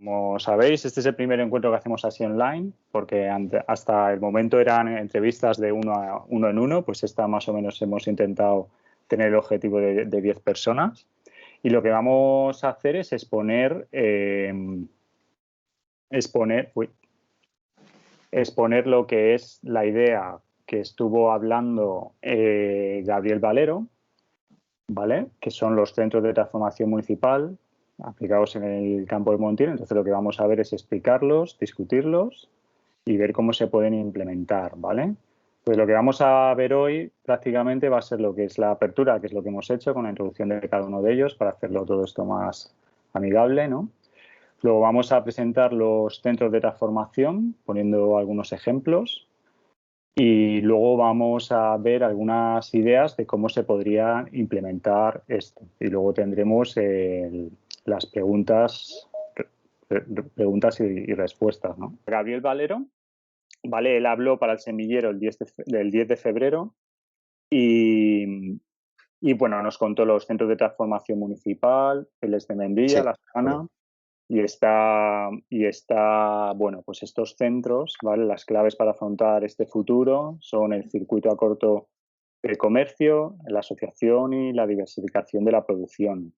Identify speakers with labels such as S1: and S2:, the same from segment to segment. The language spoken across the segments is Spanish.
S1: Como sabéis, este es el primer encuentro que hacemos así online, porque hasta el momento eran entrevistas de uno en uno, pues esta más o menos hemos intentado tener el objetivo de 10 personas. Y lo que vamos a hacer es exponer lo que es la idea que estuvo hablando Gabriel Valero, ¿vale? Que son los centros de transformación municipal aplicados en el campo de Montiel. Entonces lo que vamos a ver es explicarlos, discutirlos y ver cómo se pueden implementar, ¿vale? Pues lo que vamos a ver hoy prácticamente va a ser lo que es la apertura, que es lo que hemos hecho con la introducción de cada uno de ellos para hacerlo todo esto más amigable, ¿no? Luego vamos a presentar los centros de transformación poniendo algunos ejemplos y luego vamos a ver algunas ideas de cómo se podría implementar esto. Y luego tendremos las preguntas y respuestas, ¿no? Gabriel Valero, ¿vale? Él habló para el semillero el 10 del 10 de febrero y, bueno, nos contó los centros de transformación municipal, el de Mendilla,
S2: Sí.
S1: La Sabana, y está, bueno, pues estos centros, ¿vale? Las claves para afrontar este futuro son el circuito a corto de comercio, la asociación y la diversificación de la producción,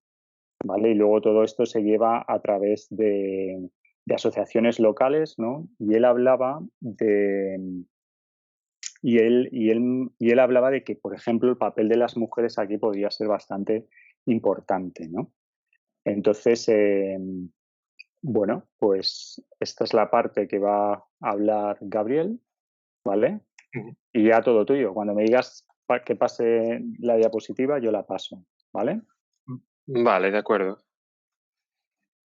S1: ¿vale? Y luego todo esto se lleva a través de asociaciones locales, ¿no? Y él hablaba de que, por ejemplo, el papel de las mujeres aquí podría ser bastante importante, ¿no? Entonces, bueno, pues esta es la parte que va a hablar Gabriel, ¿vale?
S2: Ujú.
S1: Y ya todo tuyo. Cuando me digas que pase la diapositiva, yo la paso, ¿vale?
S2: Vale, de acuerdo.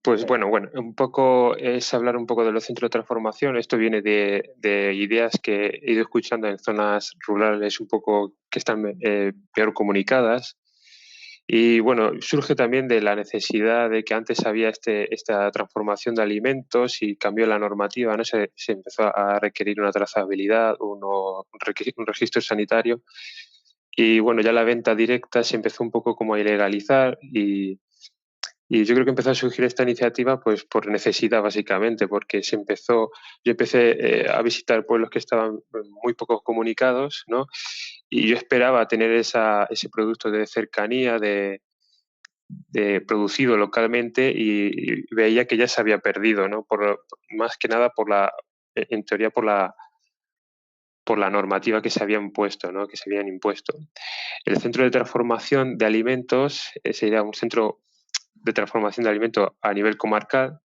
S2: Pues bueno, un poco es hablar un poco de los centros de transformación. Esto viene de ideas que he ido escuchando en zonas rurales un poco que están peor comunicadas. Y bueno, surge también de la necesidad de que antes había esta transformación de alimentos y cambió la normativa, ¿no? Se empezó a requerir una trazabilidad, un registro sanitario. Y bueno, ya la venta directa se empezó un poco como a ilegalizar y yo creo que empezó a surgir esta iniciativa pues por necesidad básicamente, porque yo empecé a visitar pueblos que estaban muy poco comunicados, ¿no? Y yo esperaba tener ese producto de cercanía, producido localmente y veía que ya se había perdido, ¿no? Más que nada en teoría por la normativa que se había impuesto, ¿no? Que se habían impuesto. El centro de transformación de alimentos sería un centro de transformación de alimentos a nivel comarcal.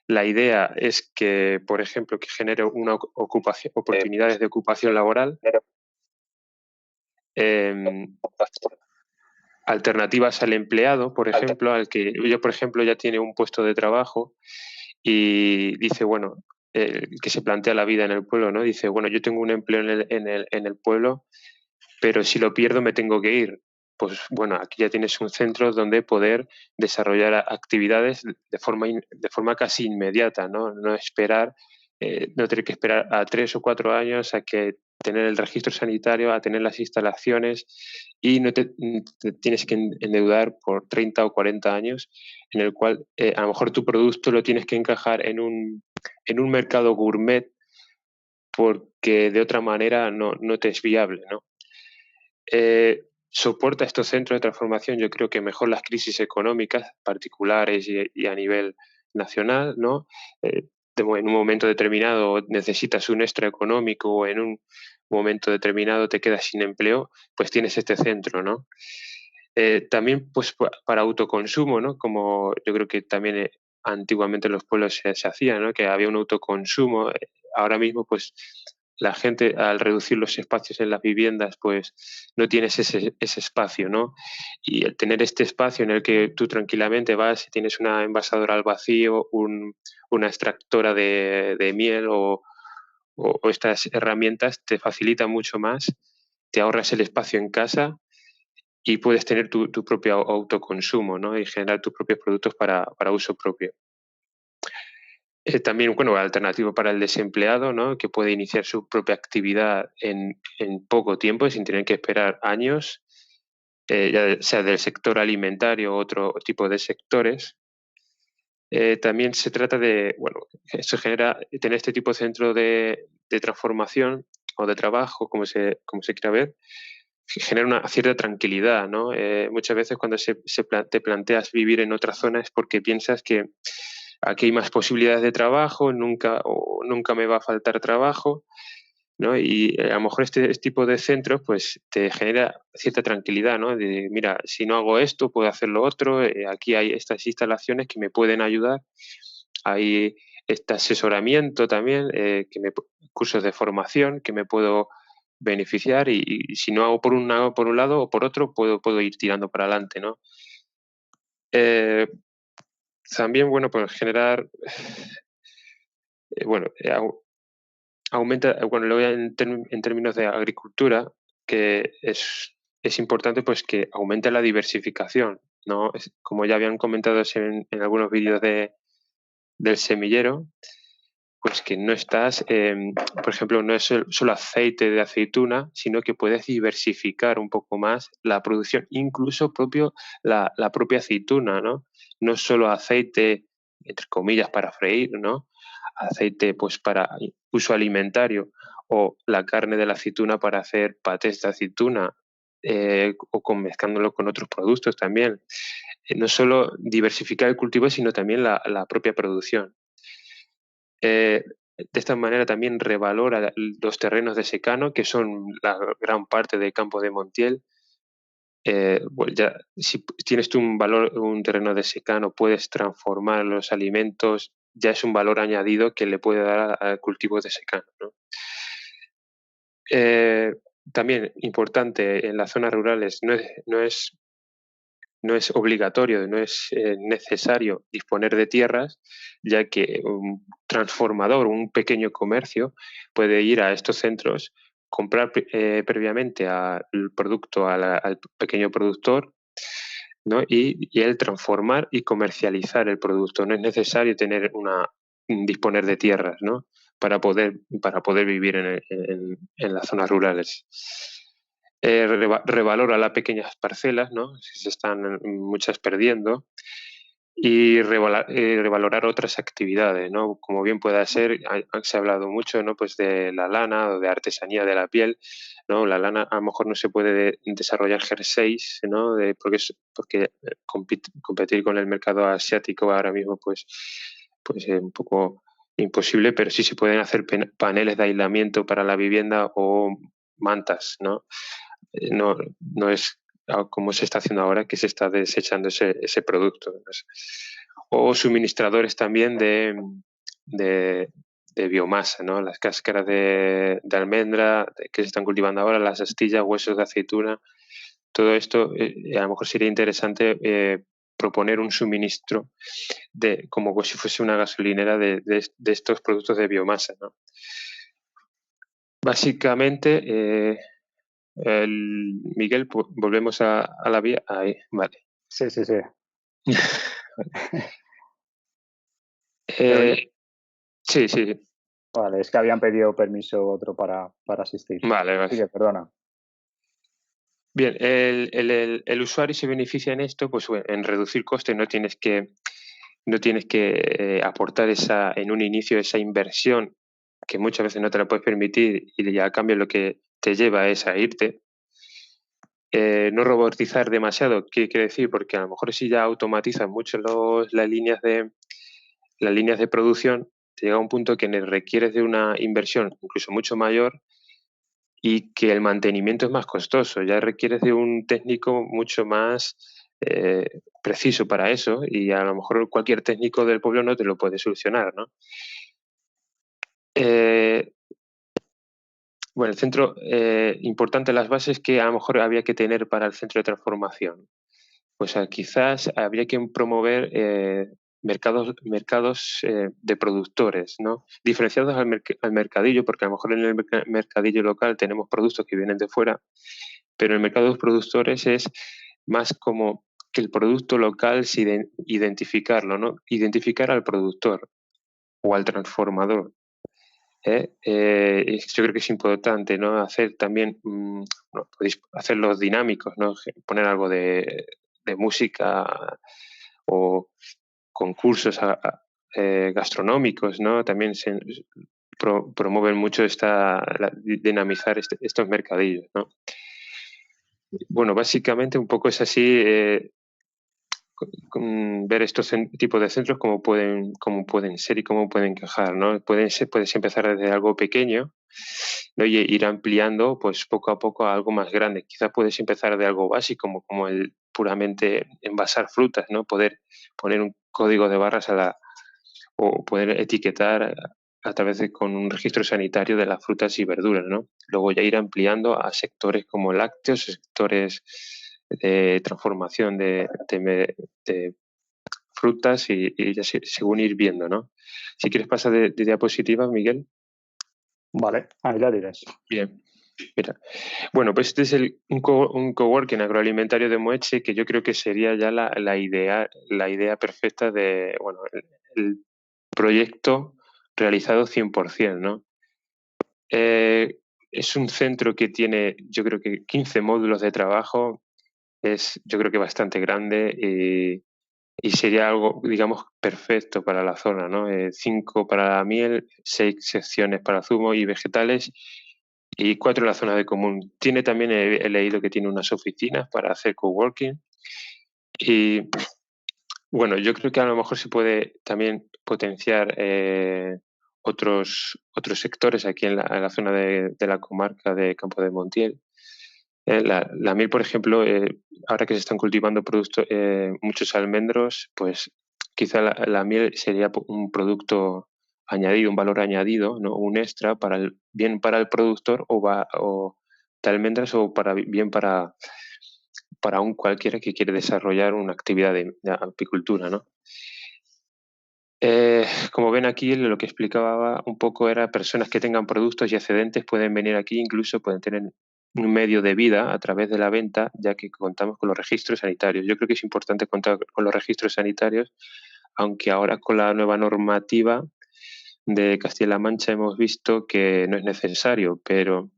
S2: La idea es que, por ejemplo, que genere oportunidades de ocupación laboral, eh, alternativas al empleado, por ejemplo, al que yo, por ejemplo, ya tiene un puesto de trabajo y dice, bueno, que se plantea la vida en el pueblo, ¿no? Dice, bueno, yo tengo un empleo en el pueblo, pero si lo pierdo me tengo que ir. Pues bueno, aquí ya tienes un centro donde poder desarrollar actividades de forma casi inmediata, ¿no? No esperar, no tener que esperar a 3 o 4 años a que tener el registro sanitario, a tener las instalaciones y no te tienes que endeudar por 30 o 40 años en el cual a lo mejor tu producto lo tienes que encajar en un mercado gourmet porque de otra manera no te es viable, ¿no? Soporta estos centros de transformación, yo creo que mejor las crisis económicas particulares y a nivel nacional, ¿no? En un momento determinado necesitas un extra económico o en un momento determinado te quedas sin empleo, pues tienes este centro, ¿no? También pues para autoconsumo, ¿no? Como yo creo que también antiguamente en los pueblos se hacía, ¿no? Que había un autoconsumo. Ahora mismo pues la gente al reducir los espacios en las viviendas pues no tienes ese espacio, ¿no? Y el tener este espacio en el que tú tranquilamente vas y tienes una envasadora al vacío, una extractora de miel o estas herramientas te facilita mucho más, te ahorras el espacio en casa y puedes tener tu propio autoconsumo, ¿no? Y generar tus propios productos para uso propio. También, bueno, alternativo para el desempleado, ¿no? Que puede iniciar su propia actividad en poco tiempo, sin tener que esperar años, ya sea del sector alimentario o otro tipo de sectores. también se trata de, bueno, eso genera tener este tipo de centro de transformación o de trabajo, como se quiera ver, genera una cierta tranquilidad, ¿no? Muchas veces cuando te planteas vivir en otra zona es porque piensas que aquí hay más posibilidades de trabajo, nunca me va a faltar trabajo, ¿no? Y a lo mejor este tipo de centros pues te genera cierta tranquilidad, ¿no? De, mira, si no hago esto, puedo hacer lo otro, aquí hay estas instalaciones que me pueden ayudar, hay este asesoramiento también, cursos de formación que me puedo beneficiar y si no hago por un lado o por otro, puedo ir tirando para adelante, ¿no? Eh, También, bueno, pues generar, bueno, aumenta, bueno, luego en términos de agricultura, que es importante pues que aumente la diversificación, ¿no? Como ya habían comentado en algunos vídeos del semillero, pues que no estás, por ejemplo, no es solo aceite de aceituna, sino que puedes diversificar un poco más la producción, incluso la propia aceituna, ¿no? No solo aceite, entre comillas, para freír, ¿no? Aceite pues para uso alimentario o la carne de la aceituna para hacer patés de aceituna o mezclándolo con otros productos también. No solo diversificar el cultivo, sino también la propia producción. De esta manera también revalora los terrenos de secano, que son la gran parte del campo de Montiel. Bueno, ya, si tienes tú un terreno de secano, puedes transformar los alimentos, ya es un valor añadido que le puede dar al cultivo de secano, ¿no? Eh, También importante en las zonas rurales, no es obligatorio, no es necesario disponer de tierras, ya que un transformador, un pequeño comercio, puede ir a estos centros, comprar previamente el producto al pequeño productor, ¿no? Y él transformar y comercializar el producto. No es necesario disponer de tierras, ¿no? Para poder vivir en las zonas rurales. Revalora las pequeñas parcelas, ¿no? Si se están muchas perdiendo, y revalorar otras actividades, ¿no? Como bien pueda ser, se ha hablado mucho, ¿no? Pues de la lana o de artesanía de la piel, ¿no? La lana a lo mejor no se puede desarrollar jerseys, ¿no? Porque competir con el mercado asiático ahora mismo, pues es un poco imposible, pero sí se pueden hacer paneles de aislamiento para la vivienda o mantas, ¿no? No es como se está haciendo ahora, que se está desechando ese producto. O suministradores también de, de biomasa, ¿no? Las cáscaras de almendra que se están cultivando ahora, las astillas, huesos de aceituna, todo esto a lo mejor sería interesante proponer un suministro como si fuese una gasolinera de estos productos de biomasa, ¿no? Básicamente, Miguel, volvemos a la vía. Ahí, vale.
S1: Sí, sí, sí.
S2: Sí, sí.
S1: Vale, es que habían pedido permiso otro para asistir.
S2: Vale, vale.
S1: Así que perdona.
S2: Bien, el usuario se beneficia en esto, pues bueno, en reducir costes, no tienes que aportar en un inicio esa inversión que muchas veces no te la puedes permitir y ya a cambio lo que te lleva es a irte. No robotizar demasiado, ¿qué quiere decir? Porque a lo mejor si ya automatizas mucho las líneas de producción, te llega a un punto que requieres de una inversión incluso mucho mayor y que el mantenimiento es más costoso. Ya requieres de un técnico mucho más preciso para eso y a lo mejor cualquier técnico del pueblo no te lo puede solucionar, ¿no? Bueno, el centro, importante las bases que a lo mejor había que tener para el centro de transformación. Pues quizás habría que promover mercados de productores, ¿no? Diferenciados al mercadillo, porque a lo mejor en el mercadillo local tenemos productos que vienen de fuera, pero el mercado de los productores es más como que el producto local, identificarlo, ¿no? Identificar al productor o al transformador. Yo creo que es importante, ¿no? Hacer también, no, podéis hacerlos dinámicos, ¿no? Poner algo de música o concursos gastronómicos, ¿no? También promueven mucho dinamizar estos mercadillos, ¿no? Bueno, básicamente un poco es así, ver estos tipos de centros cómo pueden ser y cómo pueden encajar, ¿no? Puedes empezar desde algo pequeño, ¿no? Y ir ampliando pues poco a poco a algo más grande. Quizás puedes empezar de algo básico como el puramente envasar frutas, ¿no? Poder poner un código de barras o poder etiquetar a través con un registro sanitario de las frutas y verduras, ¿no? Luego ya ir ampliando a sectores como lácteos, sectores de transformación de frutas y ya según ir viendo, ¿no? Si quieres pasar de diapositiva, Miguel.
S1: Vale, ahí la dirás.
S2: Bien. Mira. Bueno, pues este es un coworking agroalimentario de Moeche, que yo creo que sería ya la idea perfecta de, bueno, el proyecto realizado 100%, ¿no? Es un centro que tiene, yo creo que 15 módulos de trabajo, yo creo que bastante grande y sería algo, digamos, perfecto para la zona, ¿no? 5 para la miel, 6 secciones para zumo y vegetales y 4 en la zona de común. Tiene también, he leído que tiene unas oficinas para hacer coworking y, bueno, yo creo que a lo mejor se puede también potenciar otros sectores aquí en la zona de la comarca de Campo de Montiel. La miel, por ejemplo, ahora que se están cultivando muchos almendros, pues quizá la miel sería un producto añadido, un valor añadido, ¿no? Un extra bien para el productor o de almendras o bien para un cualquiera que quiere desarrollar una actividad de apicultura, ¿no? Como ven aquí, lo que explicaba un poco era personas que tengan productos y excedentes pueden venir aquí, incluso pueden tener un medio de vida a través de la venta, ya que contamos con los registros sanitarios. Yo creo que es importante contar con los registros sanitarios, aunque ahora con la nueva normativa de Castilla-La Mancha hemos visto que no es necesario, pero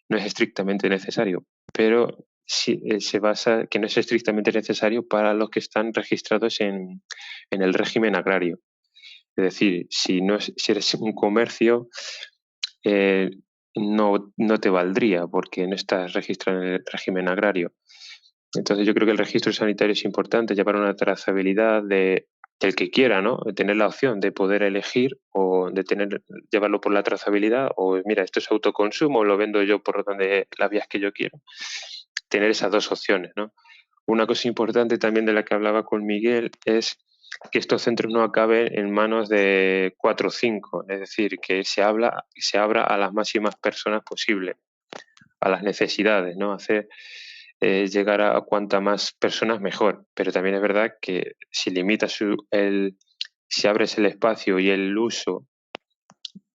S2: no es estrictamente necesario, pero sí, se basa que no es estrictamente necesario para los que están registrados en el régimen agrario. Es decir, si eres un comercio, no te valdría porque no estás registrado en el régimen agrario. Entonces yo creo que el registro sanitario es importante, llevar una trazabilidad del que quiera, ¿no? Tener la opción de poder elegir o de llevarlo por la trazabilidad o mira, esto es autoconsumo, lo vendo yo por las vías que yo quiero. Tener esas dos opciones, ¿no? Una cosa importante también de la que hablaba con Miguel es que estos centros no acaben en manos de 4 o 5, es decir, que se abra a las máximas personas posible, a las necesidades, ¿no? Hacer llegar a cuanta más personas mejor, pero también es verdad que si limitas si abres el espacio y el uso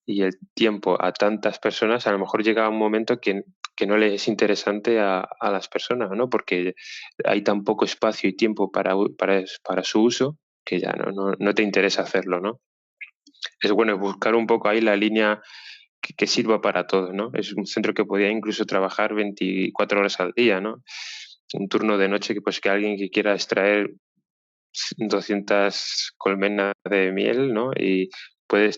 S2: y el tiempo a tantas personas, a lo mejor llega un momento que no le es interesante a las personas, ¿no? Porque hay tan poco espacio y tiempo para su uso que ya no te interesa hacerlo, ¿no? Es bueno buscar un poco ahí la línea que sirva para todos, ¿no? Es un centro que podía incluso trabajar 24 horas al día, ¿no? Un turno de noche que alguien que quiera extraer 200 colmenas de miel, ¿no? Y puede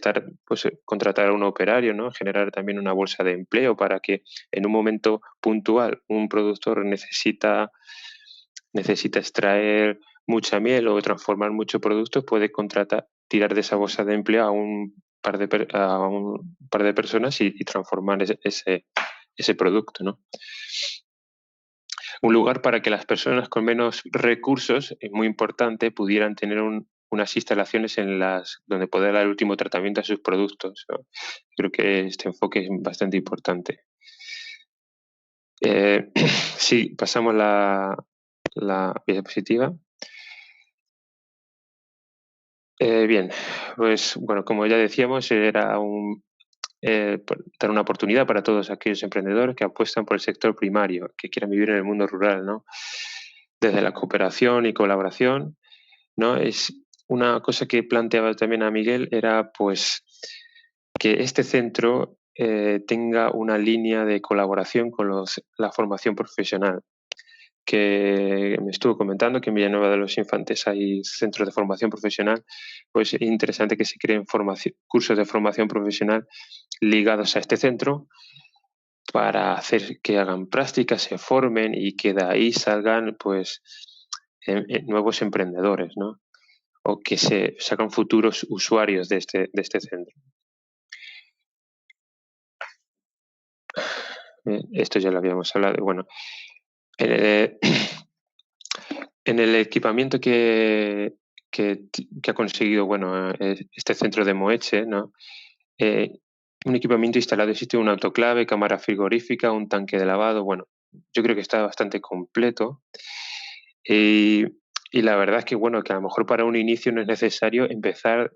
S2: contratar a un operario, ¿no? Generar también una bolsa de empleo para que en un momento puntual un productor necesita extraer mucha miel o transformar muchos productos, puede tirar de esa bolsa de empleo a un par de personas y transformar ese producto, ¿no? Un lugar para que las personas con menos recursos, es muy importante, pudieran tener unas instalaciones donde poder dar el último tratamiento a sus productos, ¿no? Creo que este enfoque es bastante importante. Sí, pasamos la diapositiva. Bien, pues bueno, como ya decíamos, era dar una oportunidad para todos aquellos emprendedores que apuestan por el sector primario, que quieran vivir en el mundo rural, ¿no? Desde la cooperación y colaboración, ¿no? Es una cosa que planteaba también a Miguel, era pues que este centro tenga una línea de colaboración con la formación profesional, que me estuvo comentando que en Villanueva de los Infantes hay centros de formación profesional, pues es interesante que se creen cursos de formación profesional ligados a este centro para hacer que hagan prácticas, se formen y que de ahí salgan pues nuevos emprendedores, ¿no? O que se sacan futuros usuarios de este centro. Esto ya lo habíamos hablado. Bueno, en el equipamiento que ha conseguido, bueno, este centro de Moeche, ¿no? Un equipamiento instalado, existe un autoclave, cámara frigorífica, un tanque de lavado. Bueno, yo creo que está bastante completo. Y la verdad es que, bueno, que a lo mejor para un inicio no es necesario empezar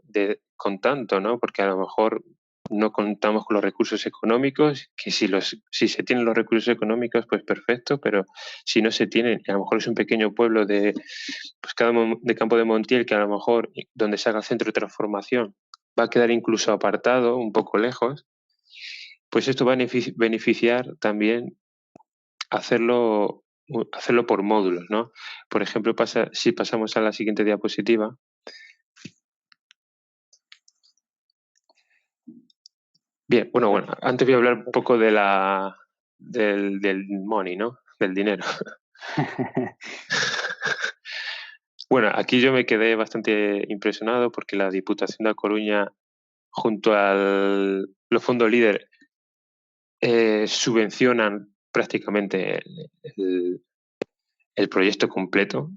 S2: con tanto, ¿no? Porque a lo mejor no contamos con los recursos económicos, que si se tienen los recursos económicos, pues perfecto, pero si no se tienen, a lo mejor es un pequeño pueblo de Campo de Montiel, que a lo mejor donde se haga el centro de transformación va a quedar incluso apartado, un poco lejos, pues esto va a beneficiar también hacerlo por módulos, ¿no? Por ejemplo, si pasamos a la siguiente diapositiva. Bien, bueno, antes voy a hablar un poco del money, ¿no? Del dinero. Bueno, aquí yo me quedé bastante impresionado porque la Diputación de A Coruña, junto a los fondos líder, subvencionan prácticamente el proyecto completo,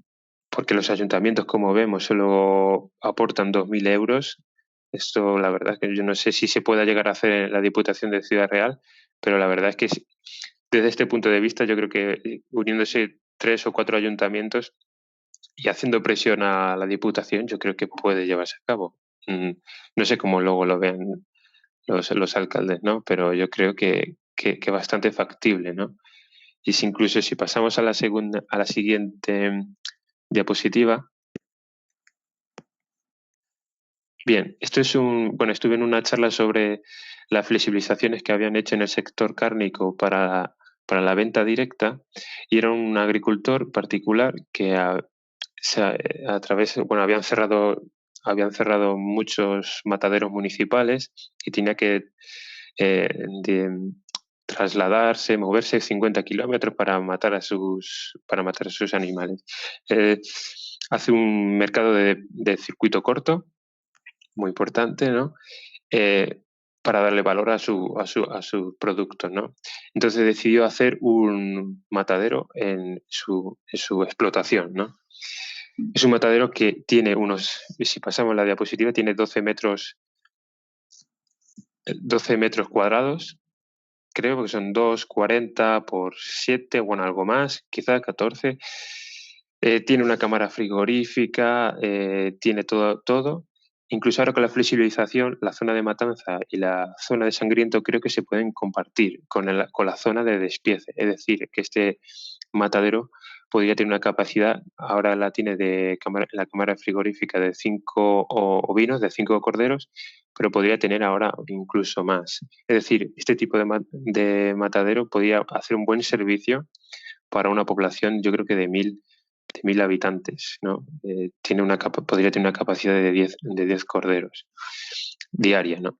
S2: porque los ayuntamientos, como vemos, solo aportan 2.000 euros. Esto, la verdad, es que yo no sé si se pueda llegar a hacer en la Diputación de Ciudad Real, pero la verdad es que desde este punto de vista yo creo que uniéndose 3 o 4 ayuntamientos y haciendo presión a la Diputación, yo creo que puede llevarse a cabo. No sé cómo luego lo vean los alcaldes, ¿no? Pero yo creo que bastante factible, ¿no? Y incluso si pasamos a la siguiente diapositiva. Bien, estuve en una charla sobre las flexibilizaciones que habían hecho en el sector cárnico para la venta directa, y era un agricultor particular que habían cerrado muchos mataderos municipales y tenía que trasladarse, moverse 50 kilómetros para matar a sus animales. Hace un mercado de circuito corto, muy importante, ¿no? Para darle valor a sus productos, ¿no? Entonces decidió hacer un matadero en su explotación, ¿no? Es un matadero que tiene si pasamos la diapositiva, tiene 12 metros cuadrados, creo que son 2,40 por 7, bueno, algo más, quizá 14. Tiene una cámara frigorífica, tiene todo. Incluso ahora con la flexibilización, la zona de matanza y la zona de sangriento creo que se pueden compartir con la zona de despiece. Es decir, que este matadero podría tener una capacidad, ahora la tiene la cámara frigorífica de 5 ovinos, de 5 corderos, pero podría tener ahora incluso más. Es decir, este tipo de matadero podría hacer un buen servicio para una población, yo creo que de 1.000 habitantes, ¿no? Podría tener una capacidad de 10 corderos diaria, ¿no?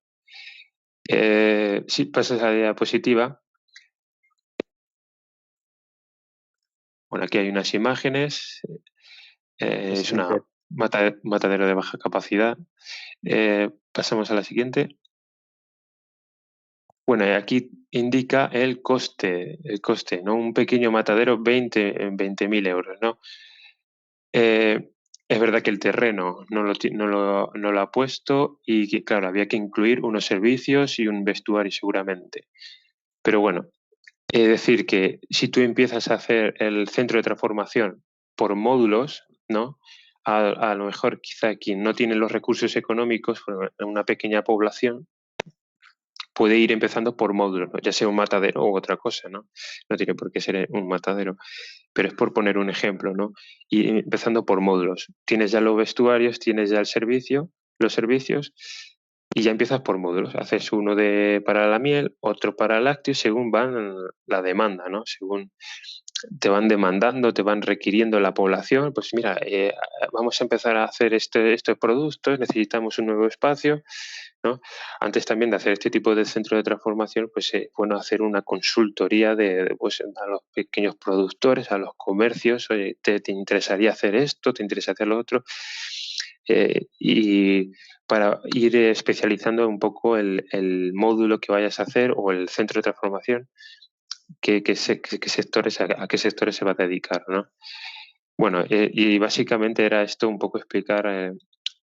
S2: Si pasas a la diapositiva. Bueno, aquí hay unas imágenes. Es una matadero de baja capacidad. Pasamos a la siguiente. Bueno, aquí indica el coste, ¿no? Un pequeño matadero, 20.000 euros, ¿no? Es verdad que el terreno no lo ha puesto y que, claro, había que incluir unos servicios y un vestuario seguramente. Pero bueno, es decir que si tú empiezas a hacer el centro de transformación por módulos, ¿no? A lo mejor quizá quien no tiene los recursos económicos, en una pequeña población, puede ir empezando por módulos, ¿no? Ya sea un matadero u otra cosa, ¿no? No tiene por qué ser un matadero, pero es por poner un ejemplo, ¿no? Y empezando por módulos. Tienes ya los vestuarios, tienes ya los servicios, y ya empiezas por módulos. Haces uno para la miel, otro para lácteos, según van la demanda, ¿no? Según te van demandando, te van requiriendo la población, pues mira, vamos a empezar a hacer estos productos, necesitamos un nuevo espacio, ¿no? Antes también de hacer este tipo de centro de transformación, pues bueno, hacer una consultoría pues, a los pequeños productores, a los comercios, oye, ¿te interesaría hacer esto? ¿Te interesa hacer lo otro? Y para ir especializando un poco el módulo que vayas a hacer o el centro de transformación, qué sectores, a qué sectores se va a dedicar, ¿no? Bueno, y básicamente era esto un poco explicar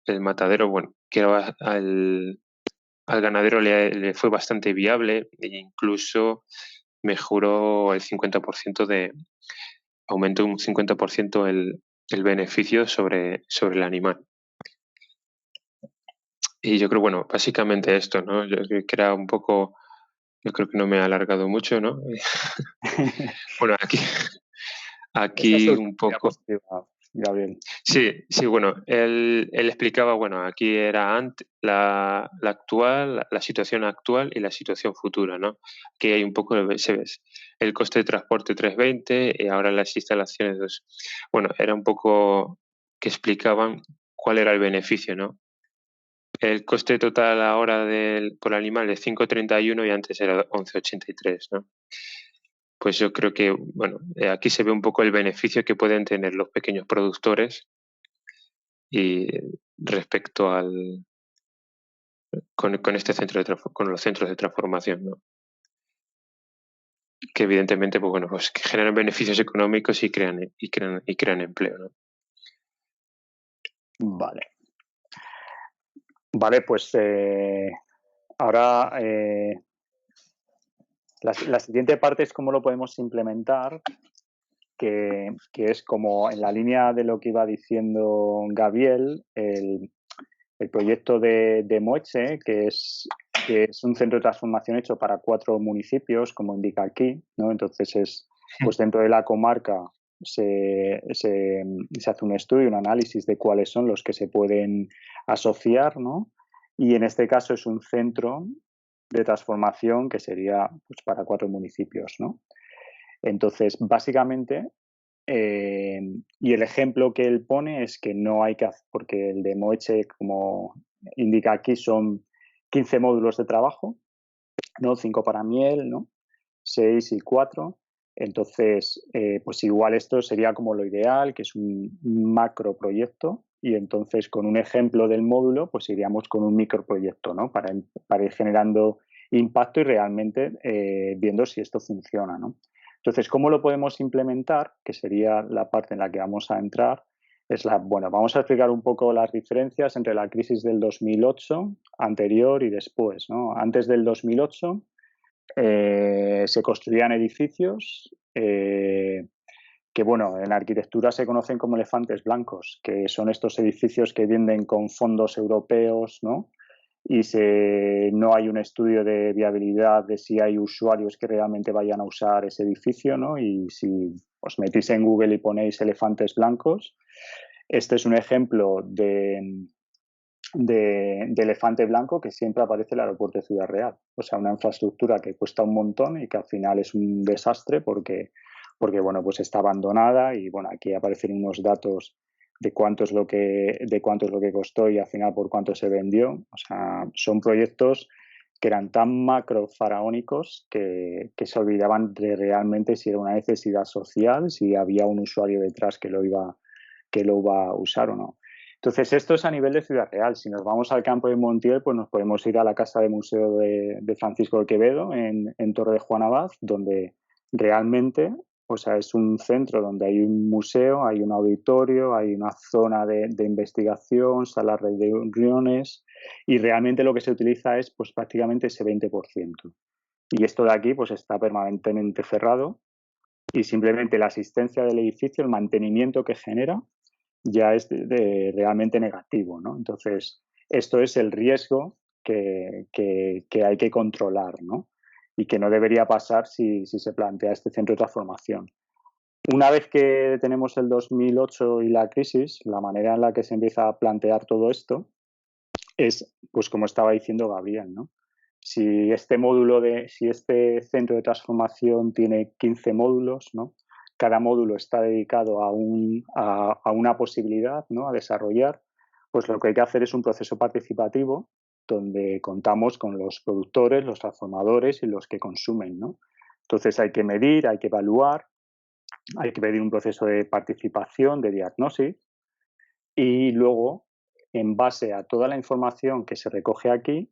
S2: el matadero, bueno, que al ganadero le fue bastante viable e incluso mejoró aumentó un 50% el beneficio sobre el animal. Y yo creo, bueno, básicamente esto, ¿no? Yo creo que era un poco, yo creo que no me he alargado mucho, ¿no? Bueno,
S1: Esa es
S2: aquí
S1: su
S2: un poco.
S1: diapositiva, Gabriel.
S2: Sí, bueno, él explicaba, bueno, aquí era la actual, la situación actual y la situación futura, ¿no? Aquí hay un poco, se ves, el coste de transporte 320 y ahora las instalaciones 2. Bueno, era un poco que explicaban cuál era el beneficio, ¿no? El coste total ahora por animal es 5,31 y antes era 11,83, ¿no? Pues yo creo que, bueno, aquí se ve un poco el beneficio que pueden tener los pequeños productores y respecto con este con los centros de transformación, ¿no? Que evidentemente, pues bueno, pues que generan beneficios económicos y crean empleo, ¿no?
S1: Vale. Vale, pues ahora la siguiente parte es cómo lo podemos implementar, que es como en la línea de lo que iba diciendo Gabriel, el proyecto de Moeche, que es un centro de transformación hecho para 4 municipios, como indica aquí, ¿no? Entonces pues dentro de la comarca se hace un estudio, un análisis de cuáles son los que se pueden asociar, ¿no? Y en este caso es un centro de transformación que sería pues, para 4 municipios, ¿no? Entonces, básicamente, y el ejemplo que él pone es que no hay que hacer, porque el de Moeche, como indica aquí, son 15 módulos de trabajo, ¿no? 5 para miel, ¿no? 6 y 4. Entonces, pues igual esto sería como lo ideal, que es un macro proyecto, y entonces con un ejemplo del módulo, pues iríamos con un microproyecto, ¿no? Para ir generando impacto y realmente viendo si esto funciona, ¿no? Entonces, ¿cómo lo podemos implementar? Que sería la parte en la que vamos a entrar. Bueno, vamos a explicar un poco las diferencias entre la crisis del 2008 anterior y después, ¿no? Antes del 2008 se construían edificios que, bueno, en arquitectura se conocen como elefantes blancos, que son estos edificios que vienen con fondos europeos, ¿no? Y no hay un estudio de viabilidad de si hay usuarios que realmente vayan a usar ese edificio, ¿no? Y si os metís en Google y ponéis elefantes blancos, este es un ejemplo de elefante blanco que siempre aparece en el aeropuerto de Ciudad Real. O sea, una infraestructura que cuesta un montón y que al final es un desastre porque bueno, pues está abandonada y bueno, aquí aparecen unos datos de cuánto es lo que costó y al final por cuánto se vendió. O sea, son proyectos que eran tan macrofaraónicos que se olvidaban de realmente si era una necesidad social, si había un usuario detrás que lo iba a usar o no. Entonces, esto es a nivel de Ciudad Real. Si nos vamos al campo de Montiel, pues nos podemos ir a la Casa de Museo de Francisco de Quevedo, en Torre de Juan Abad, donde realmente, o sea, es un centro donde hay un museo, hay un auditorio, hay una zona de investigación, salas de reuniones, y realmente lo que se utiliza es pues prácticamente ese 20%. Y esto de aquí pues está permanentemente cerrado y simplemente la asistencia del edificio, el mantenimiento que genera, ya es realmente negativo, ¿no? Entonces, esto es el riesgo que hay que controlar, ¿no? Y que no debería pasar si se plantea este centro de transformación. Una vez que tenemos el 2008 y la crisis, la manera en la que se empieza a plantear todo esto es, pues como estaba diciendo Gabriel, ¿no? Si este centro de transformación tiene 15 módulos, ¿no? cada módulo está dedicado a una posibilidad, ¿no? A desarrollar, pues lo que hay que hacer es un proceso participativo donde contamos con los productores, los transformadores y los que consumen, ¿no? Entonces hay que medir, hay que evaluar, hay que pedir un proceso de participación, de diagnosis y luego, en base a toda la información que se recoge aquí,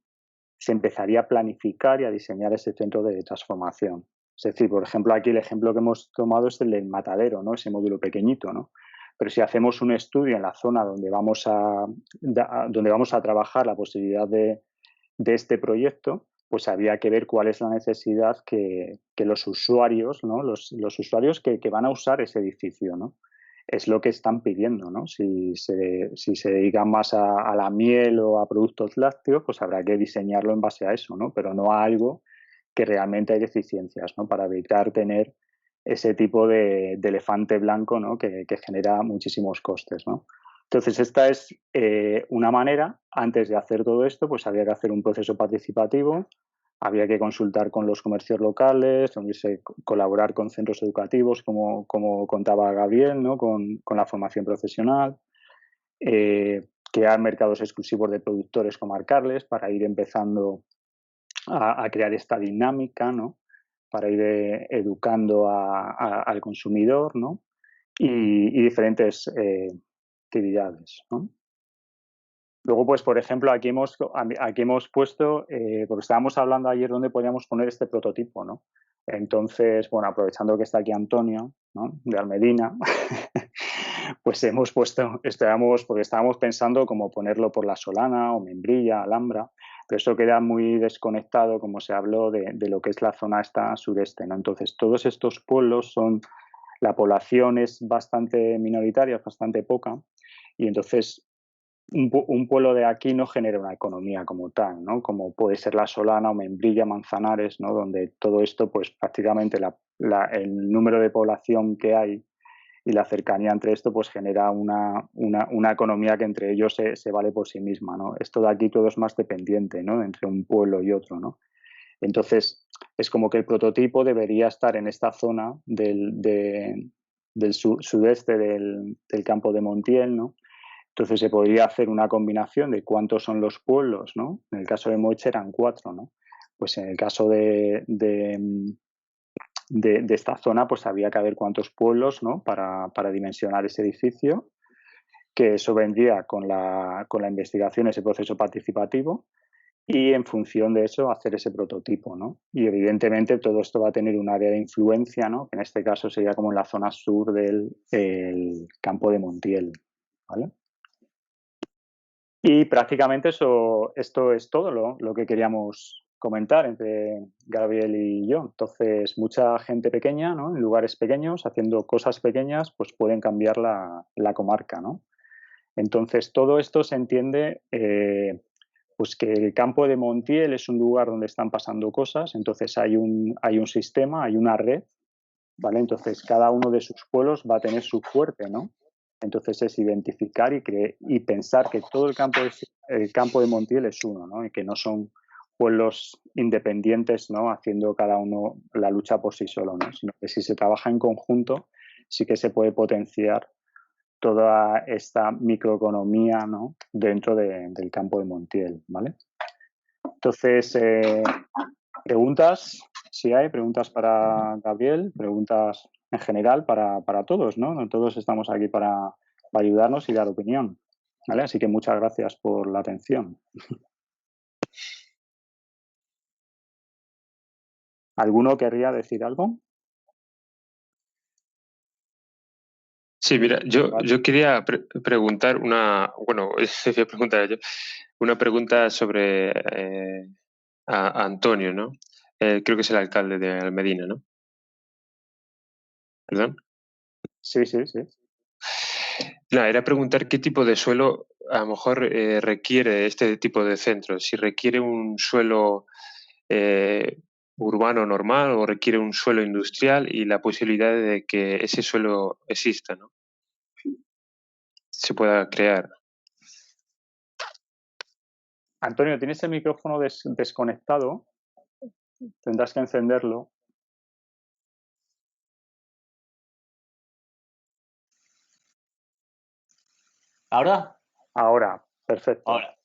S1: se empezaría a planificar y a diseñar ese centro de transformación. Es decir, por ejemplo, aquí el ejemplo que hemos tomado es el del matadero, ¿no? Ese módulo pequeñito, ¿no? Pero si hacemos un estudio en la zona donde vamos a trabajar la posibilidad de este proyecto, pues habría que ver cuál es la necesidad que los usuarios, ¿no? Los usuarios que van a usar ese edificio, ¿no? Es lo que están pidiendo, ¿no? Si se dedican más a la miel o a productos lácteos, pues habrá que diseñarlo en base a eso, ¿no? Pero no a algo que realmente hay deficiencias, ¿no? Para evitar tener ese tipo de elefante blanco, ¿no? Que genera muchísimos costes, ¿no? Entonces, esta es una manera. Antes de hacer todo esto, pues había que hacer un proceso participativo, había que consultar con los comercios locales, colaborar con centros educativos, como contaba Gabriel, ¿no? Con la formación profesional, crear mercados exclusivos de productores comarcales para ir empezando a crear esta dinámica, ¿no? Para ir educando al consumidor, ¿no? Y diferentes actividades, ¿no? Luego, pues, por ejemplo, aquí hemos puesto, porque estábamos hablando ayer dónde podíamos poner este prototipo, ¿no? Entonces, bueno, aprovechando que está aquí Antonio, ¿no? De Almedina, pues hemos puesto, porque estábamos pensando cómo ponerlo por La Solana o Membrilla, Alhambra, pero eso queda muy desconectado, como se habló, de lo que es la zona esta sureste, ¿no? Entonces, todos estos pueblos la población es bastante minoritaria, es bastante poca, y entonces un pueblo de aquí no genera una economía como tal, ¿no? Como puede ser La Solana o Membrilla, Manzanares, ¿no? Donde todo esto, pues prácticamente el número de población que hay y la cercanía entre esto, pues genera una economía que entre ellos se vale por sí misma, ¿no? Esto de aquí todo es más dependiente, ¿no? Entre un pueblo y otro, ¿no? Entonces, es como que el prototipo debería estar en esta zona del sudeste del campo de Montiel, ¿no? Entonces se podría hacer una combinación de cuántos son los pueblos, ¿no? En el caso de Moche eran 4, ¿no? Pues en el caso de esta zona, pues había que ver cuántos pueblos, ¿no? Para dimensionar ese edificio, que eso vendría con la investigación, ese proceso participativo, y en función de eso hacer ese prototipo, ¿no? Y evidentemente todo esto va a tener un área de influencia, ¿no? Que en este caso sería como en la zona sur del campo de Montiel, ¿vale? Y prácticamente esto es todo lo que queríamos comentar entre Gabriel y yo. Entonces, mucha gente pequeña, ¿no? En lugares pequeños, haciendo cosas pequeñas, pues pueden cambiar la comarca, ¿no? Entonces, todo esto se entiende, pues que el campo de Montiel es un lugar donde están pasando cosas, entonces hay un sistema, hay una red, ¿vale? Entonces, cada uno de sus pueblos va a tener su fuerte, ¿no? Entonces es identificar y pensar que todo el campo de Montiel es uno, ¿no? Y que no son pueblos independientes, ¿no? Haciendo cada uno la lucha por sí solo, ¿no? Sino que si se trabaja en conjunto, sí que se puede potenciar toda esta microeconomía, ¿no? Dentro del campo de Montiel, ¿vale? Entonces, preguntas, si hay preguntas para Gabriel, preguntas en general para todos, ¿no? Todos estamos aquí para ayudarnos y dar opinión, ¿vale? Así que muchas gracias por la atención. ¿Alguno querría decir algo?
S2: Sí, mira, yo quería preguntar bueno, voy a preguntar yo, una pregunta sobre a Antonio, ¿no? Creo que es el alcalde de Almedina, ¿no? ¿Perdón?
S1: Sí, sí, sí.
S2: No, era preguntar qué tipo de suelo a lo mejor requiere este tipo de centro. Si requiere un suelo eh, urbano normal o requiere un suelo industrial y la posibilidad de que ese suelo exista, ¿no? Se pueda crear.
S1: Antonio, tienes el micrófono desconectado. Tendrás que encenderlo.
S3: ¿Ahora?
S1: Ahora, perfecto.
S3: Ahora.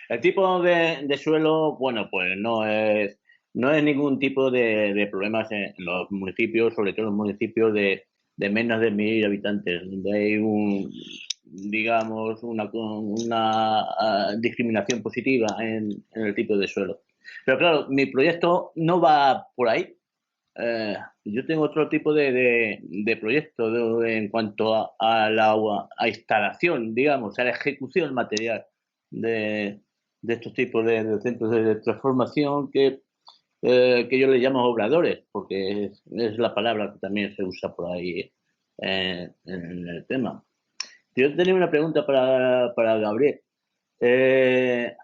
S3: El tipo de suelo, bueno, pues no es ningún tipo de problemas en los municipios, sobre todo en los municipios de menos de 1.000 habitantes, donde hay digamos, una discriminación positiva en el tipo de suelo. Pero claro, mi proyecto no va por ahí. Yo tengo otro tipo de proyecto en cuanto a a instalación, digamos, a la ejecución material de, de estos tipos de centros de transformación que yo les llamo obradores, porque es la palabra que también se usa por ahí en el tema. Yo tenía una pregunta para Gabriel. Eh,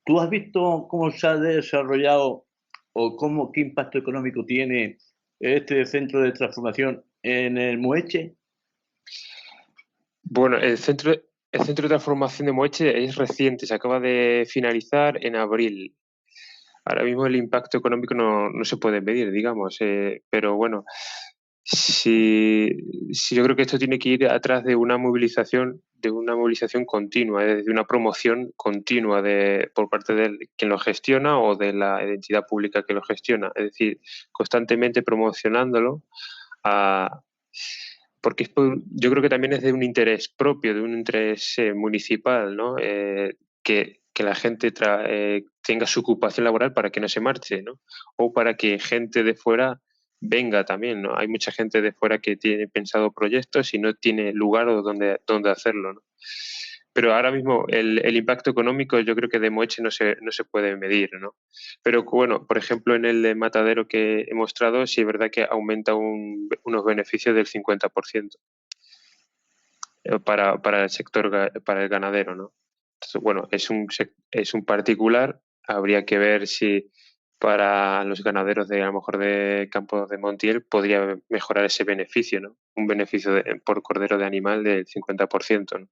S3: ¿Tú has visto cómo se ha desarrollado o qué impacto económico tiene este centro de transformación en el Mueche?
S2: Bueno, el centro de transformación de Moeche es reciente, se acaba de finalizar en abril. Ahora mismo el impacto económico no se puede medir, digamos, pero bueno, si yo creo que esto tiene que ir atrás de una movilización continua, es decir, una promoción continua por parte de quien lo gestiona o de la entidad pública que lo gestiona, es decir, constantemente promocionándolo a, porque yo creo que también es de un interés propio, de un interés municipal, ¿no? Que la gente tenga su ocupación laboral para que no se marche, ¿no? O para que gente de fuera venga también, ¿no? Hay mucha gente de fuera que tiene pensado proyectos y no tiene lugar donde hacerlo, ¿no? Pero ahora mismo el impacto económico yo creo que de Moeche no se puede medir, ¿no? Pero bueno, por ejemplo, en el de Matadero que he mostrado, sí es verdad que aumenta unos beneficios del 50% para el sector, para el ganadero, ¿no? Entonces, bueno, es un particular, habría que ver si para los ganaderos a lo mejor de Campos de Montiel podría mejorar ese beneficio, ¿no? Un beneficio por cordero de animal del 50%, ¿no?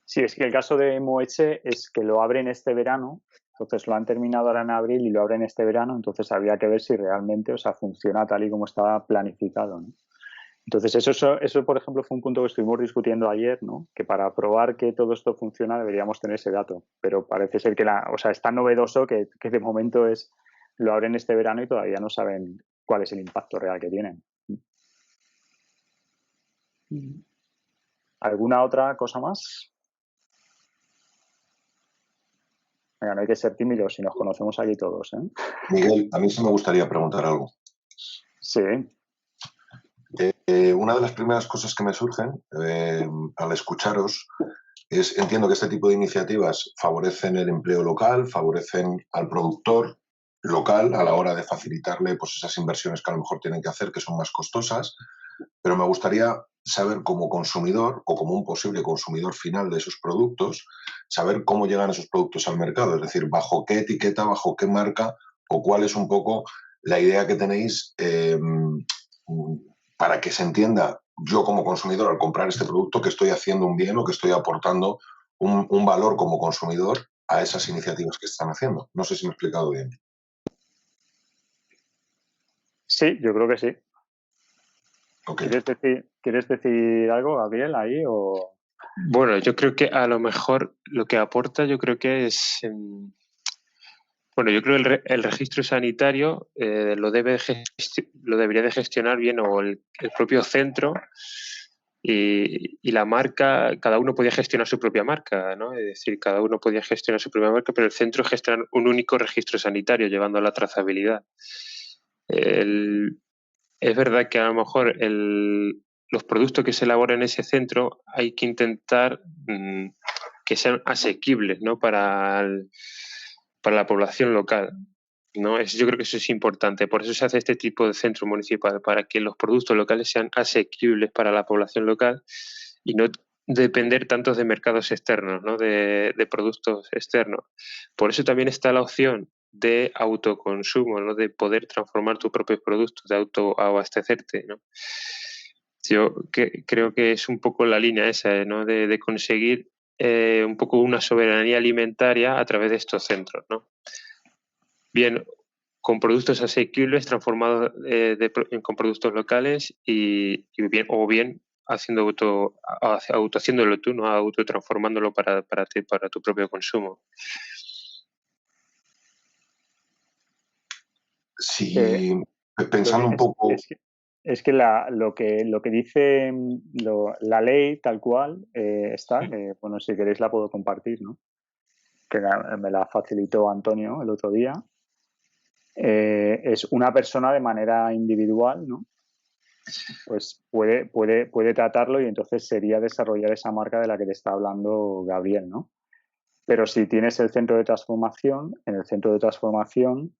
S1: Sí, es que el caso de Moeche es que lo abren este verano, entonces lo han terminado ahora en abril y lo abren este verano, entonces habría que ver si realmente, o sea, funciona tal y como estaba planificado, ¿no? Entonces, eso, por ejemplo, fue un punto que estuvimos discutiendo ayer, ¿no? Que para probar que todo esto funciona deberíamos tener ese dato, pero parece ser que o sea, es tan novedoso que de momento lo abren este verano y todavía no saben cuál es el impacto real que tienen. ¿Alguna otra cosa más? Venga, no hay que ser tímidos si nos conocemos aquí todos, ¿eh?
S4: Miguel, a mí sí me gustaría preguntar algo.
S1: Sí.
S4: Una de las primeras cosas que me surgen al escucharos entiendo que este tipo de iniciativas favorecen el empleo local, favorecen al productor local a la hora de facilitarle pues, esas inversiones que a lo mejor tienen que hacer, que son más costosas, pero me gustaría saber como consumidor o como un posible consumidor final de esos productos, saber cómo llegan esos productos al mercado, es decir, bajo qué etiqueta, bajo qué marca o cuál es un poco la idea que tenéis para que se entienda yo como consumidor al comprar este producto que estoy haciendo un bien o que estoy aportando un valor como consumidor a esas iniciativas que están haciendo. No sé si me he explicado bien.
S1: Sí, yo creo que sí.
S4: Okay.
S1: ¿Quieres decir algo, Gabriel, ahí? O...
S2: Bueno, yo creo que a lo mejor lo que aporta, yo creo que es... Bueno, yo creo que el registro sanitario lo debería de gestionar bien o el propio centro y la marca, cada uno podía gestionar su propia marca, ¿no? Es decir, cada uno podía gestionar su propia marca, pero el centro gestiona un único registro sanitario, llevando a la trazabilidad. Es verdad que a lo mejor los productos que se elaboran en ese centro hay que intentar que sean asequibles, ¿no? para la población local, ¿no? Yo creo que eso es importante. Por eso se hace este tipo de centro municipal, para que los productos locales sean asequibles para la población local y no depender tanto de mercados externos, ¿no? de productos externos. Por eso también está la opción de autoconsumo, ¿no? De poder transformar tus propios productos, de autoabastecerte, ¿no? Yo creo que es un poco la línea esa, ¿no? De conseguir un poco una soberanía alimentaria a través de estos centros, ¿no? Bien, con productos asequibles transformados con productos locales y bien haciéndolo tú, ¿no? Autotransformándolo para ti, para tu propio consumo.
S4: Si pensando un poco...
S1: Es que lo que dice la ley tal cual está, bueno, si queréis la puedo compartir, ¿no? Que me la facilitó Antonio el otro día. Es una persona de manera individual, ¿no? Pues puede tratarlo y entonces sería desarrollar esa marca de la que te está hablando Gabriel, ¿no? Pero si tienes el centro de transformación, en el centro de transformación,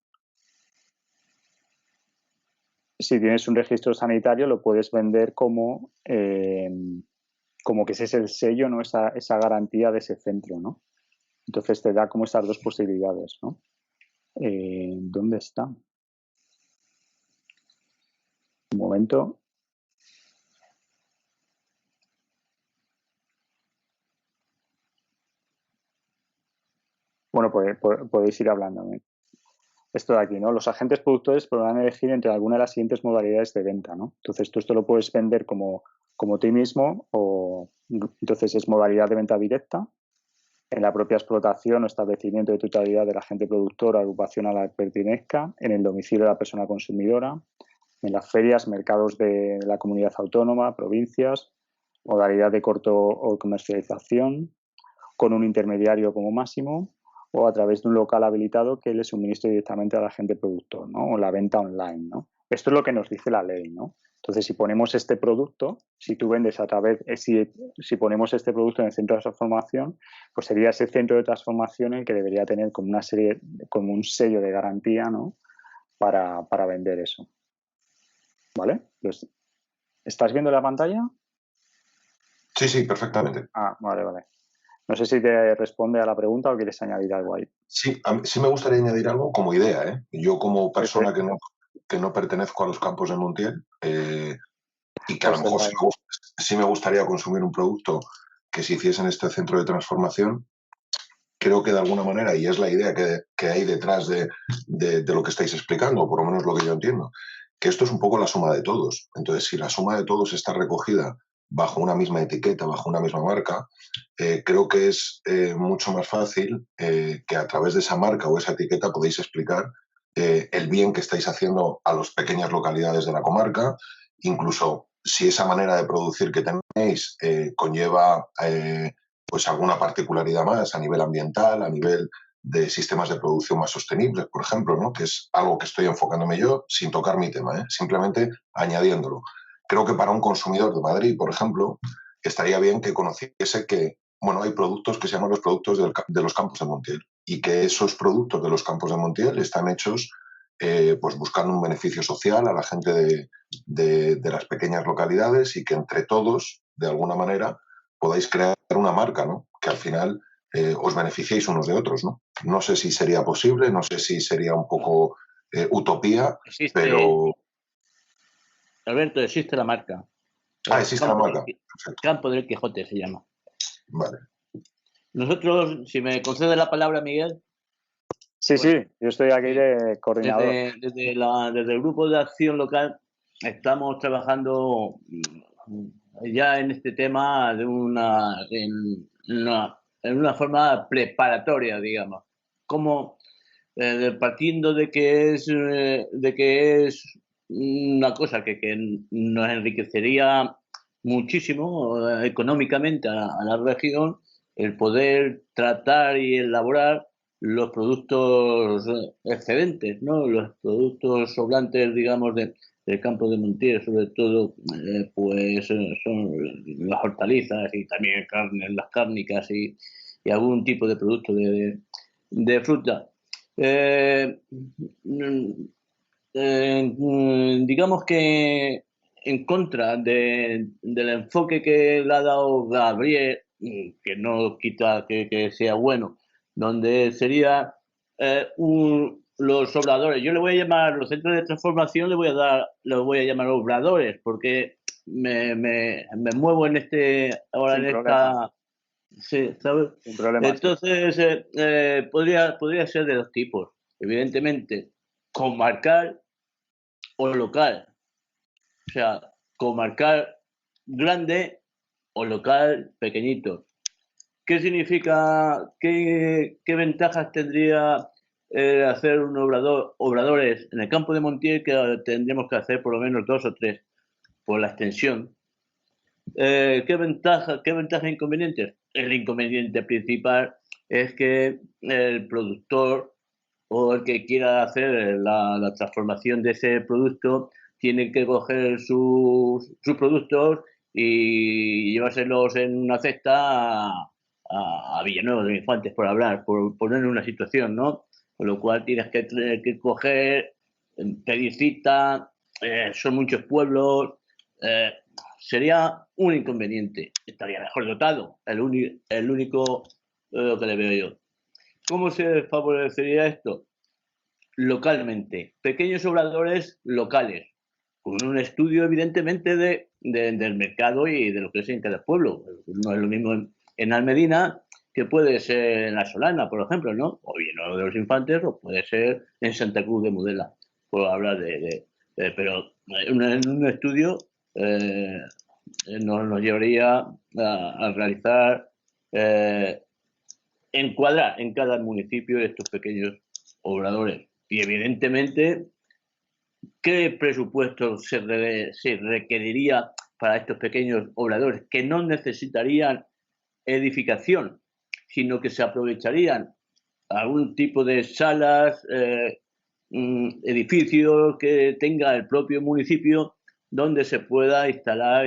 S1: si tienes un registro sanitario, lo puedes vender como que ese es el sello, ¿no? Esa garantía de ese centro, ¿no? Entonces te da como estas dos posibilidades, ¿no? ¿Dónde está? Un momento. Bueno, podéis ir hablando. Esto de aquí, ¿no? Los agentes productores podrán elegir entre alguna de las siguientes modalidades de venta, ¿no? Entonces tú esto lo puedes vender como tú mismo o entonces es modalidad de venta directa, en la propia explotación o establecimiento de totalidad del agente productor o agrupación a la que pertenezca, en el domicilio de la persona consumidora, en las ferias, mercados de la comunidad autónoma, provincias, modalidad de corto o comercialización, con un intermediario como máximo, o a través de un local habilitado que le suministre directamente al agente productor, ¿no? O la venta online, ¿no? Esto es lo que nos dice la ley, ¿no? Entonces, si ponemos este producto, si tú vendes a través, si ponemos este producto en el centro de transformación, pues sería ese centro de transformación el que debería tener como una serie, como un sello de garantía, ¿no? Para vender eso. ¿Vale? Pues, ¿estás viendo la pantalla?
S4: Sí, perfectamente.
S1: Ah, vale. No sé si te responde a la pregunta o quieres añadir algo ahí.
S4: Sí, sí me gustaría añadir algo como idea, ¿eh? Yo como persona que no pertenezco a los campos de Montiel y que a lo mejor sí me gustaría consumir un producto que se hiciese en este centro de transformación, creo que de alguna manera, y es la idea que hay detrás de lo que estáis explicando, o por lo menos lo que yo entiendo, que esto es un poco la suma de todos. Entonces, si la suma de todos está recogida bajo una misma etiqueta, bajo una misma marca, creo que es mucho más fácil que a través de esa marca o esa etiqueta podéis explicar el bien que estáis haciendo a las pequeñas localidades de la comarca, incluso si esa manera de producir que tenéis conlleva pues alguna particularidad más a nivel ambiental, a nivel de sistemas de producción más sostenibles, por ejemplo, ¿no? Que es algo que estoy enfocándome yo sin tocar mi tema, simplemente añadiéndolo. Creo que para un consumidor de Madrid, por ejemplo, estaría bien que conociese que, bueno, hay productos que se llaman los productos de los campos de Montiel y que esos productos de los campos de Montiel están hechos pues buscando un beneficio social a la gente de las pequeñas localidades y que entre todos, de alguna manera, podáis crear una marca, ¿no? Que al final os beneficiéis unos de otros, ¿no? No sé si sería posible, no sé si sería un poco utopía, pero...
S3: Alberto, existe la marca.
S4: Existe la marca.
S3: Campo del Quijote se llama.
S4: Vale.
S3: Nosotros, si me concede la palabra, Miguel.
S1: Sí, yo estoy aquí de coordinador.
S3: Desde el grupo de acción local estamos trabajando ya en este tema en una forma preparatoria, digamos. Como partiendo de que es una cosa que nos enriquecería muchísimo económicamente a la región, el poder tratar y elaborar los productos excedentes, ¿no? Los productos sobrantes, digamos, del campo de Montiel, sobre todo, pues son las hortalizas y también las cárnicas y algún tipo de producto de fruta. Digamos que en contra del enfoque que le ha dado Gabriel, que no quita que sea bueno, donde sería los obradores. Yo le voy a llamar, los centros de transformación los voy a llamar obradores, porque me muevo en ahora en esta... Sí, ¿sabes? Entonces, podría ser de dos tipos. Evidentemente, comarcal o local. O sea, comarcal grande o local pequeñito. ¿Qué significa, qué ventajas tendría hacer un obradores en el campo de Montiel, que tendríamos que hacer por lo menos 2 o 3 por la extensión? ¿Qué ventaja e inconvenientes? El inconveniente principal es que el productor o el que quiera hacer la transformación de ese producto tiene que coger sus productos y llevárselos en una cesta a Villanueva de Infantes, por hablar, por poner una situación, ¿no? Con lo cual tienes que coger, pedir cita, son muchos pueblos, sería un inconveniente. Estaría mejor dotado, el único que le veo yo. ¿Cómo se favorecería esto? Localmente, pequeños obradores locales, con un estudio evidentemente del mercado y de lo que es en cada pueblo. No es lo mismo en Almedina que puede ser en La Solana, por ejemplo, ¿no? O bien en de los Infantes, o puede ser en Santa Cruz de Mudela, por hablar pero en un estudio nos llevaría a realizar, encuadrar en cada municipio estos pequeños obradores. Y evidentemente, ¿qué presupuesto se requeriría para estos pequeños obradores que no necesitarían edificación, sino que se aprovecharían algún tipo de salas, edificios que tenga el propio municipio donde se pueda instalar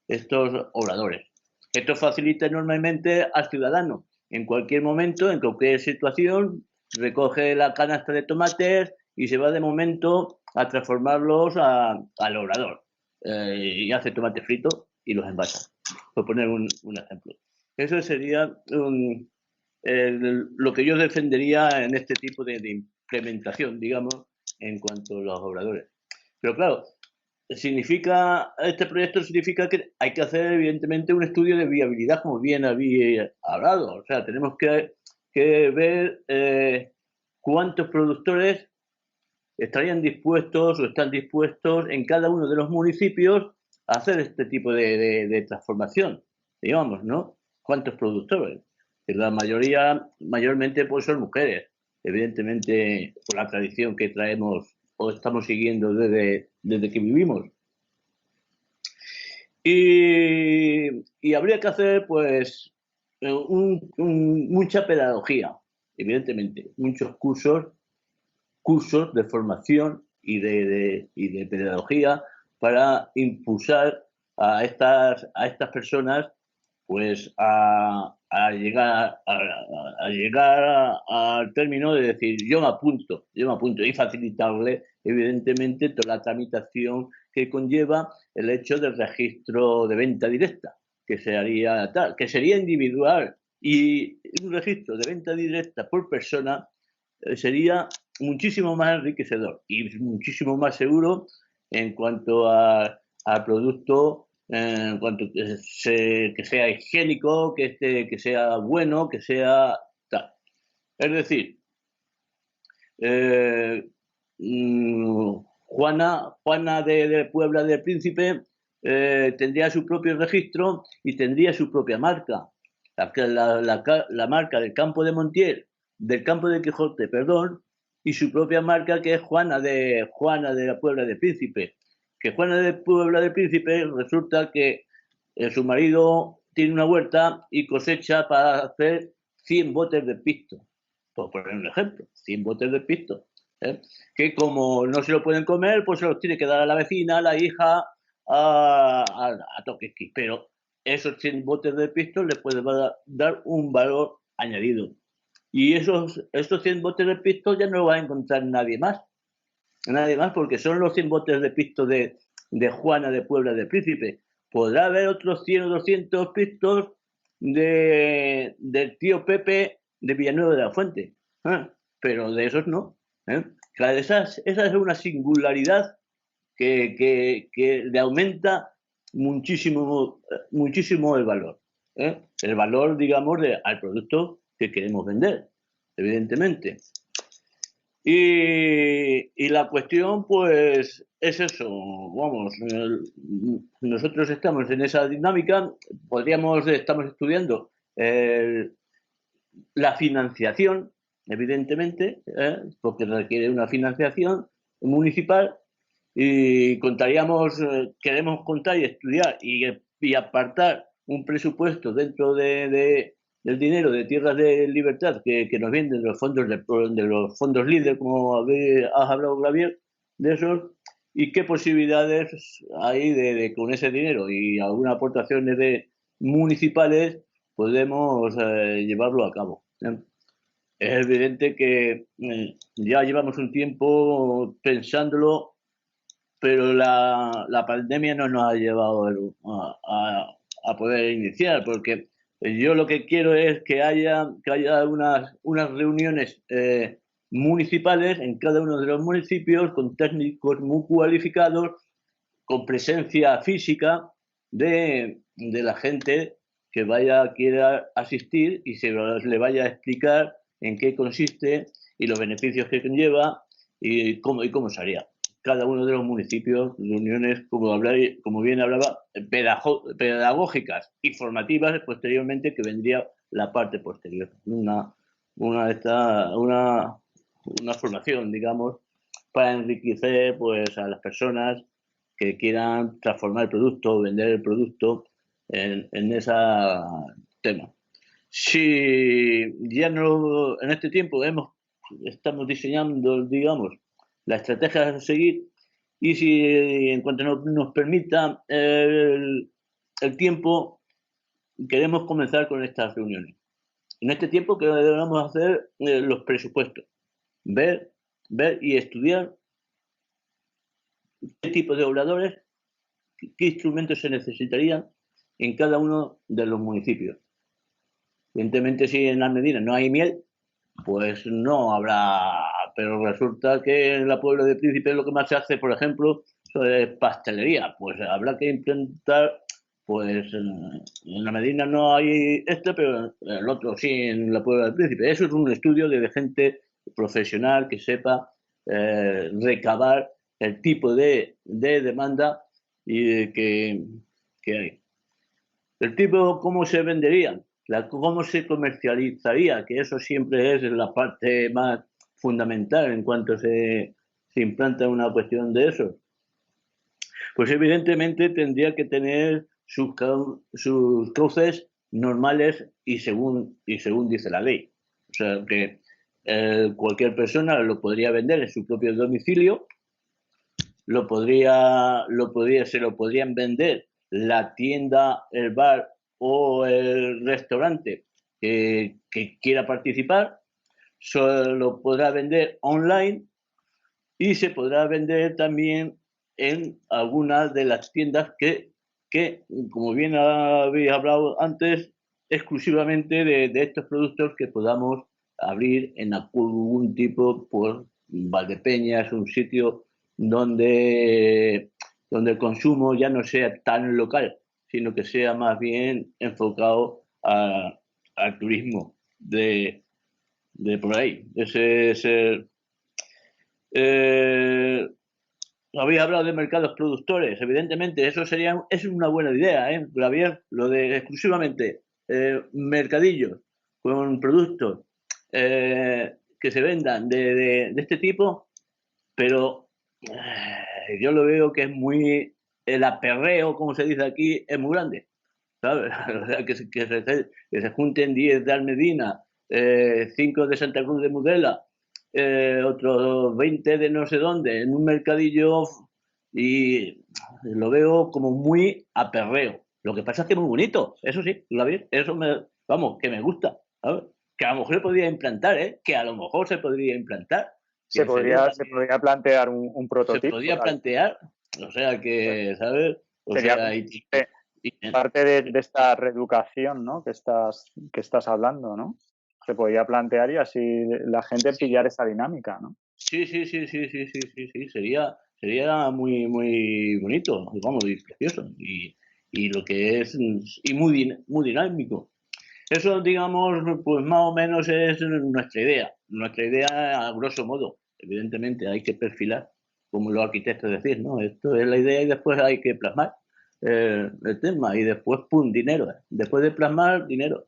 S3: estos obradores? Esto facilita enormemente al ciudadano. En cualquier momento, en cualquier situación, recoge la canasta de tomates y se va de momento a transformarlos al obrador. Y hace tomate frito y los envasa, por poner un ejemplo. Eso sería lo que yo defendería en este tipo de implementación, digamos, en cuanto a los obradores. Pero claro, este proyecto significa que hay que hacer evidentemente un estudio de viabilidad, como bien había hablado. O sea, tenemos que ver cuántos productores estarían dispuestos o están dispuestos en cada uno de los municipios a hacer este tipo de transformación, digamos, ¿no? ¿Cuántos productores? Que la mayormente pues son mujeres, evidentemente por la tradición que traemos o estamos siguiendo desde que vivimos. Y habría que hacer pues mucha pedagogía, evidentemente, muchos cursos de formación y de pedagogía para impulsar a estas personas pues a llegar al término de decir yo me apunto y facilitarle evidentemente toda la tramitación que conlleva el hecho del registro de venta directa, que sería individual, y un registro de venta directa por persona sería muchísimo más enriquecedor y muchísimo más seguro en cuanto al producto, en cuanto que sea higiénico, que sea bueno, que sea tal. Es decir, Juana de Puebla del Príncipe tendría su propio registro y tendría su propia marca. La marca del campo de Montiel, del campo de Quijote, perdón, y su propia marca, que es Juana de la Puebla del Príncipe. Que Juana de Puebla del Príncipe resulta que su marido tiene una huerta y cosecha para hacer 100 botes de pisto. Por poner un ejemplo, 100 botes de pisto. Que como no se lo pueden comer, pues se los tiene que dar a la vecina, a la hija, a toquequi. Pero esos 100 botes de pisto le pueden dar un valor añadido. Y estos 100 botes de pisto ya no lo va a encontrar nadie más. Nadie más, porque son los 100 botes de pisto de Juana de Puebla del Príncipe. Podrá haber otros 100 o 200 pistos del tío Pepe de Villanueva de la Fuente. Pero de esos no. Claro, esa es una singularidad que le aumenta muchísimo el valor. El valor, digamos, al producto que queremos vender, evidentemente. Y la cuestión, pues, es eso. Vamos, nosotros estamos en esa dinámica. Estamos estudiando la financiación, evidentemente, porque requiere una financiación municipal y queremos contar y estudiar y apartar un presupuesto dentro del dinero de Tierras de Libertad que nos vienen de los fondos de los fondos líder, como has hablado, Gabriel, de esos, y qué posibilidades hay con ese dinero y algunas aportaciones municipales podemos llevarlo a cabo. Es evidente que ya llevamos un tiempo pensándolo, pero la pandemia no nos ha llevado a poder iniciar, porque yo lo que quiero es que haya unas reuniones municipales en cada uno de los municipios con técnicos muy cualificados, con presencia física de la gente que quiera asistir y se le vaya a explicar en qué consiste y los beneficios que conlleva y cómo se haría. Cada uno de los municipios, reuniones, como bien hablaba, pedagógicas y formativas, posteriormente, que vendría la parte posterior. Una formación, digamos, para enriquecer pues a las personas que quieran transformar el producto o vender el producto en ese tema. Si ya no, en este tiempo estamos diseñando, digamos, la estrategia a seguir, y si en cuanto nos permita el tiempo, queremos comenzar con estas reuniones. En este tiempo que debemos hacer los presupuestos, ver y estudiar qué tipo de obradores, qué instrumentos se necesitarían en cada uno de los municipios. Evidentemente, si en las medidas no hay miel, pues no habrá, pero resulta que en la Puebla de Príncipe lo que más se hace, por ejemplo, es pastelería. Pues habrá que implementar, pues en la Medina no hay pero en el otro sí, en la Puebla de Príncipe. Eso es un estudio de gente profesional que sepa recabar el tipo de demanda y que hay. El tipo, ¿cómo se venderían? Cómo se comercializaría, que eso siempre es la parte más fundamental en cuanto se implanta una cuestión de eso. Pues evidentemente tendría que tener sus cauces normales y según dice la ley. O sea, que cualquier persona lo podría vender en su propio domicilio, se lo podrían vender la tienda, el bar o el restaurante que quiera participar, solo podrá vender online y se podrá vender también en algunas de las tiendas que como bien habéis hablado antes, exclusivamente de estos productos que podamos abrir en algún tipo, por Valdepeñas, un sitio donde el consumo ya no sea tan local, sino que sea más bien enfocado al turismo de por ahí. Ese es habéis hablado de mercados productores. Evidentemente, eso es una buena idea, Javier, lo de exclusivamente mercadillos con productos que se vendan de este tipo, pero yo lo veo que es el aperreo, como se dice aquí, es muy grande, ¿sabes? O sea, que se junten 10 de Almedina, 5 de Santa Cruz de Mudela, otros 20 de no sé dónde, en un mercadillo, y lo veo como muy aperreo. Lo que pasa es que es muy bonito, eso sí, eso que me gusta, ¿sabes? Que a lo mejor se podría implantar, que a lo mejor se podría implantar.
S1: Se podría plantear un prototipo.
S3: Se podría plantear, o sea que, ¿sabes? O
S1: sería
S3: sea,
S1: parte de esta reeducación, ¿no? que estás hablando, ¿no? Se podría plantear y así la gente pillar esa dinámica, ¿no?
S3: Sí, sería muy, muy bonito, vamos, y precioso, y lo que es, y muy dinámico. Eso, digamos, pues más o menos es nuestra idea a grosso modo. evidentemente hay que perfilar, como los arquitectos decís, ¿no? Esto es la idea y después hay que plasmar el tema y después, ¡pum!, dinero. Después de plasmar, dinero.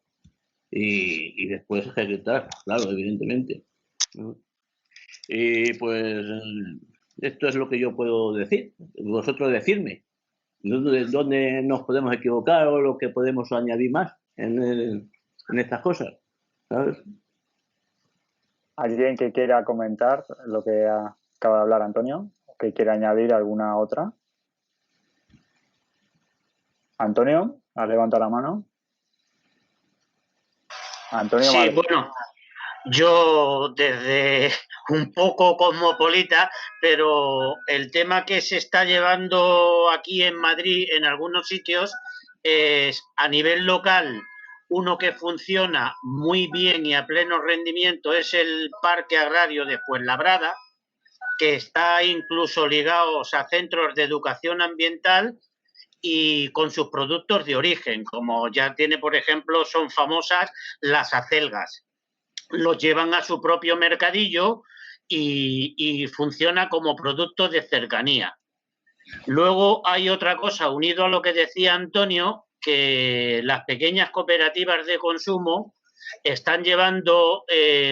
S3: Y después ejecutar, claro, evidentemente. Y pues esto es lo que yo puedo decir. Vosotros decirme dónde nos podemos equivocar o lo que podemos añadir más en estas cosas, ¿sabes?
S1: ¿Alguien que quiera comentar lo que acaba de hablar Antonio? ¿Que quiera añadir alguna otra? Antonio, ¿has levantado la mano? Antonio,
S5: sí,
S1: vale.
S5: Bueno, yo desde un poco cosmopolita, pero el tema que se está llevando aquí en Madrid, en algunos sitios, es a nivel local. Uno que funciona muy bien y a pleno rendimiento es el Parque Agrario de Fuenlabrada, que está incluso ligado a centros de educación ambiental y con sus productos de origen, como ya tiene, por ejemplo, son famosas las acelgas. Los llevan a su propio mercadillo y funciona como producto de cercanía. Luego hay otra cosa, unido a lo que decía Antonio, que las pequeñas cooperativas de consumo están llevando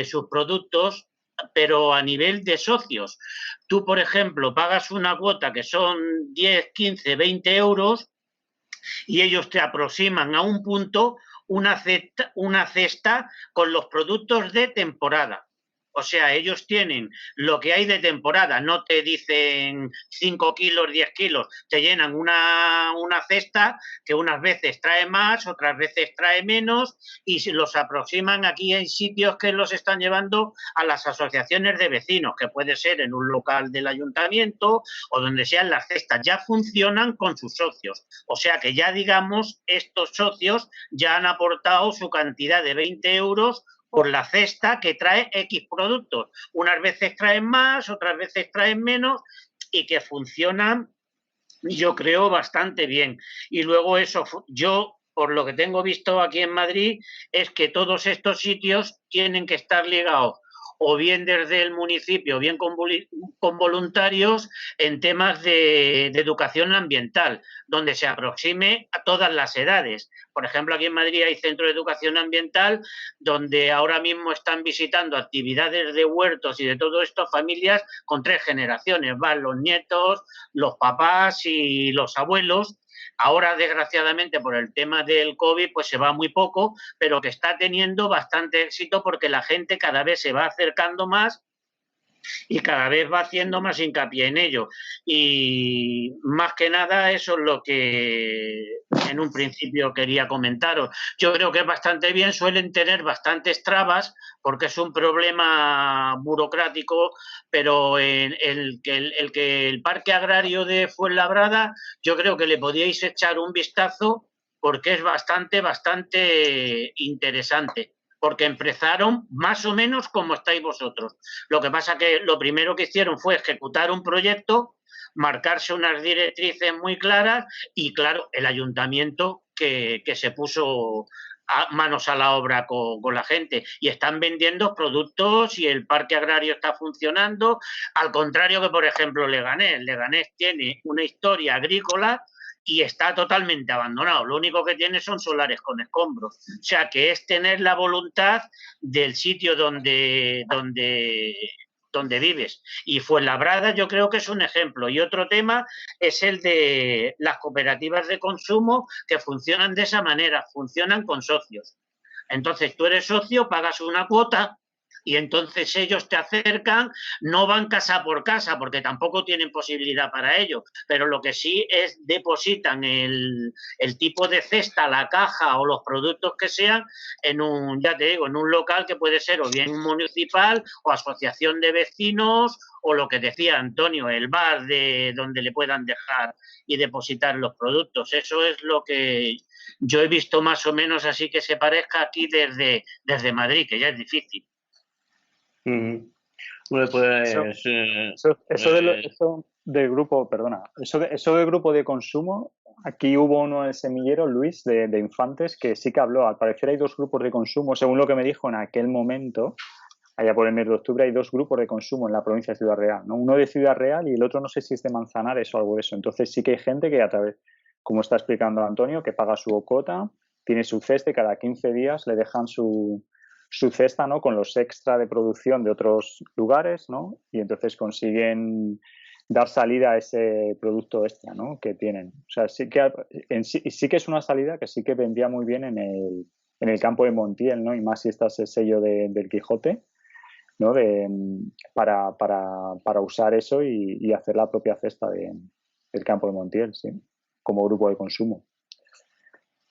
S5: sus productos, pero a nivel de socios. Tú, por ejemplo, pagas una cuota que son 10, 15, 20 euros y ellos te aproximan a un punto una cesta con los productos de temporada. O sea, ellos tienen lo que hay de temporada, no te dicen 5 kilos, 10 kilos, te llenan una cesta que unas veces trae más, otras veces trae menos y se los aproximan. Aquí en sitios que los están llevando a las asociaciones de vecinos, que puede ser en un local del ayuntamiento o donde sean. Las cestas ya funcionan con sus socios. O sea que ya, digamos, estos socios ya han aportado su cantidad de 20 euros por la cesta que trae X productos. Unas veces traen más, otras veces traen menos y que funcionan, yo creo, bastante bien. Y luego eso, yo, por lo que tengo visto aquí en Madrid, es que todos estos sitios tienen que estar ligados o bien desde el municipio, o bien con voluntarios en temas de educación ambiental, donde se aproxime a todas las edades. Por ejemplo, aquí en Madrid hay centros de educación ambiental donde ahora mismo están visitando actividades de huertos y de todo esto familias con 3 generaciones. Van los nietos, los papás y los abuelos. Ahora, desgraciadamente, por el tema del COVID, pues se va muy poco, pero que está teniendo bastante éxito porque la gente cada vez se va acercando más y cada vez va haciendo más hincapié en ello. Y más que nada eso es lo que en un principio quería comentaros. Yo creo que es bastante bien, suelen tener bastantes trabas porque es un problema burocrático, pero en el Parque Agrario de Fuenlabrada yo creo que le podíais echar un vistazo porque es bastante interesante, porque empezaron más o menos como estáis vosotros. Lo que pasa que lo primero que hicieron fue ejecutar un proyecto, marcarse unas directrices muy claras y, claro, el ayuntamiento que se puso manos a la obra con la gente y están vendiendo productos y el parque agrario está funcionando, al contrario que, por ejemplo, Leganés. Leganés tiene una historia agrícola y está totalmente abandonado. Lo único que tiene son solares con escombros. O sea, que es tener la voluntad del sitio donde vives. Y Fuenlabrada yo creo que es un ejemplo. Y otro tema es el de las cooperativas de consumo que funcionan de esa manera, funcionan con socios. Entonces tú eres socio, pagas una cuota y entonces ellos te acercan, no van casa por casa porque tampoco tienen posibilidad para ello, pero lo que sí es depositan el tipo de cesta, la caja o los productos que sean en un, ya te digo, en un local que puede ser o bien municipal o asociación de vecinos o lo que decía Antonio, el bar de donde le puedan dejar y depositar los productos. Eso es lo que yo he visto más o menos así que se parezca aquí desde Madrid, que ya es difícil.
S3: Bueno, pues,
S1: eso del grupo, perdona, eso del grupo de consumo, aquí hubo uno en el semillero, Luis, de Infantes, que sí que habló. Al parecer hay 2 grupos de consumo, según lo que me dijo en aquel momento. allá por el mes de octubre, hay 2 grupos de consumo en la provincia de Ciudad Real, ¿no? Uno de Ciudad Real y el otro no sé si es de Manzanares o algo de eso. Entonces sí que hay gente que a través, como está explicando Antonio, que paga su cuota, tiene su cesta y cada 15 días le dejan su cesta, ¿no? Con los extra de producción de otros lugares, ¿no? Y entonces consiguen dar salida a ese producto extra, ¿no? Que tienen. O sea, sí que sí que es una salida que sí que vendría muy bien en el campo de Montiel, ¿no? Y más si está ese sello del Quijote, ¿no? Para usar eso y hacer la propia cesta del campo de Montiel, sí, como grupo de consumo.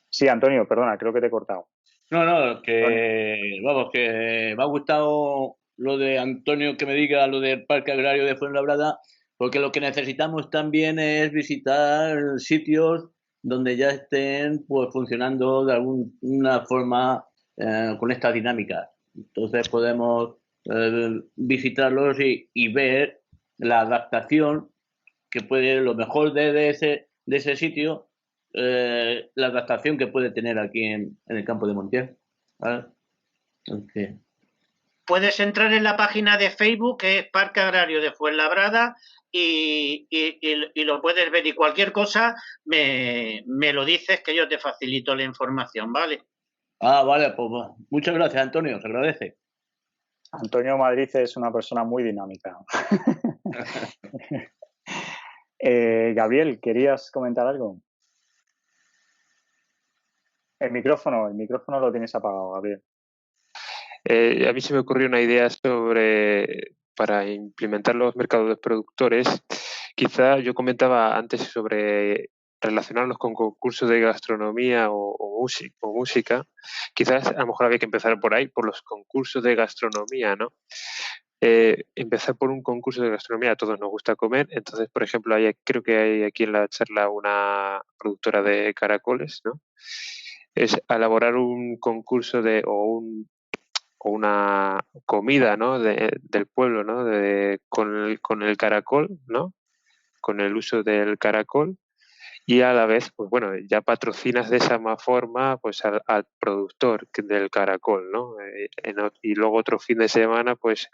S1: Sí, Antonio, perdona, creo que te he cortado.
S3: No, que vamos, que me ha gustado lo de Antonio que me diga lo del Parque Agrario de Fuenlabrada, porque lo que necesitamos también es visitar sitios donde ya estén pues funcionando de alguna forma con esta dinámica. Entonces podemos visitarlos y ver la adaptación que puede, lo mejor de ese sitio, la adaptación que puede tener aquí en el campo de Montiel. ¿Vale? Okay.
S5: Puedes entrar en la página de Facebook, que es Parque Agrario de Fuenlabrada, y lo puedes ver. Y cualquier cosa me lo dices, que yo te facilito la información, ¿vale?
S3: Vale, pues muchas gracias, Antonio, se agradece.
S1: Antonio Madrid es una persona muy dinámica. Gabriel, ¿querías comentar algo? El micrófono lo tienes apagado, Gabriel.
S2: A mí se me ocurrió una idea para implementar los mercados de productores. Quizá yo comentaba antes sobre relacionarlos con concursos de gastronomía o música. Quizás a lo mejor había que empezar por ahí, por los concursos de gastronomía, ¿no? Empezar por un concurso de gastronomía, a todos nos gusta comer. Entonces, por ejemplo, creo que hay aquí en la charla una productora de caracoles, ¿no? Es elaborar un concurso o una comida, ¿no? Del pueblo, ¿no? Con el caracol, ¿no? Con el uso del caracol, y a la vez, pues bueno, ya patrocinas de esa forma pues al productor del caracol, ¿no? Y luego otro fin de semana, pues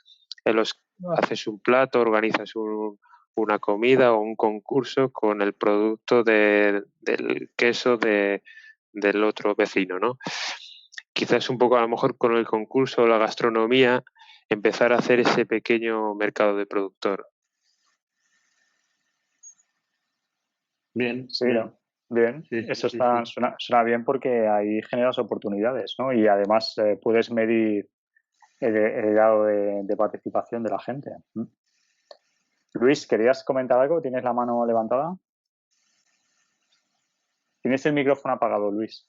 S2: haces un plato, organizas una comida o un concurso con el producto del queso del otro vecino, ¿no? Quizás un poco a lo mejor con el concurso o la gastronomía empezar a hacer ese pequeño mercado de productor.
S3: Bien,
S1: sí, bien. ¿No? Bien. Sí, eso está, sí. Suena bien porque ahí generas oportunidades, ¿no? Y además puedes medir el grado de participación de la gente. Luis, ¿querías comentar algo? ¿Tienes la mano levantada? Tienes el micrófono apagado, Luis.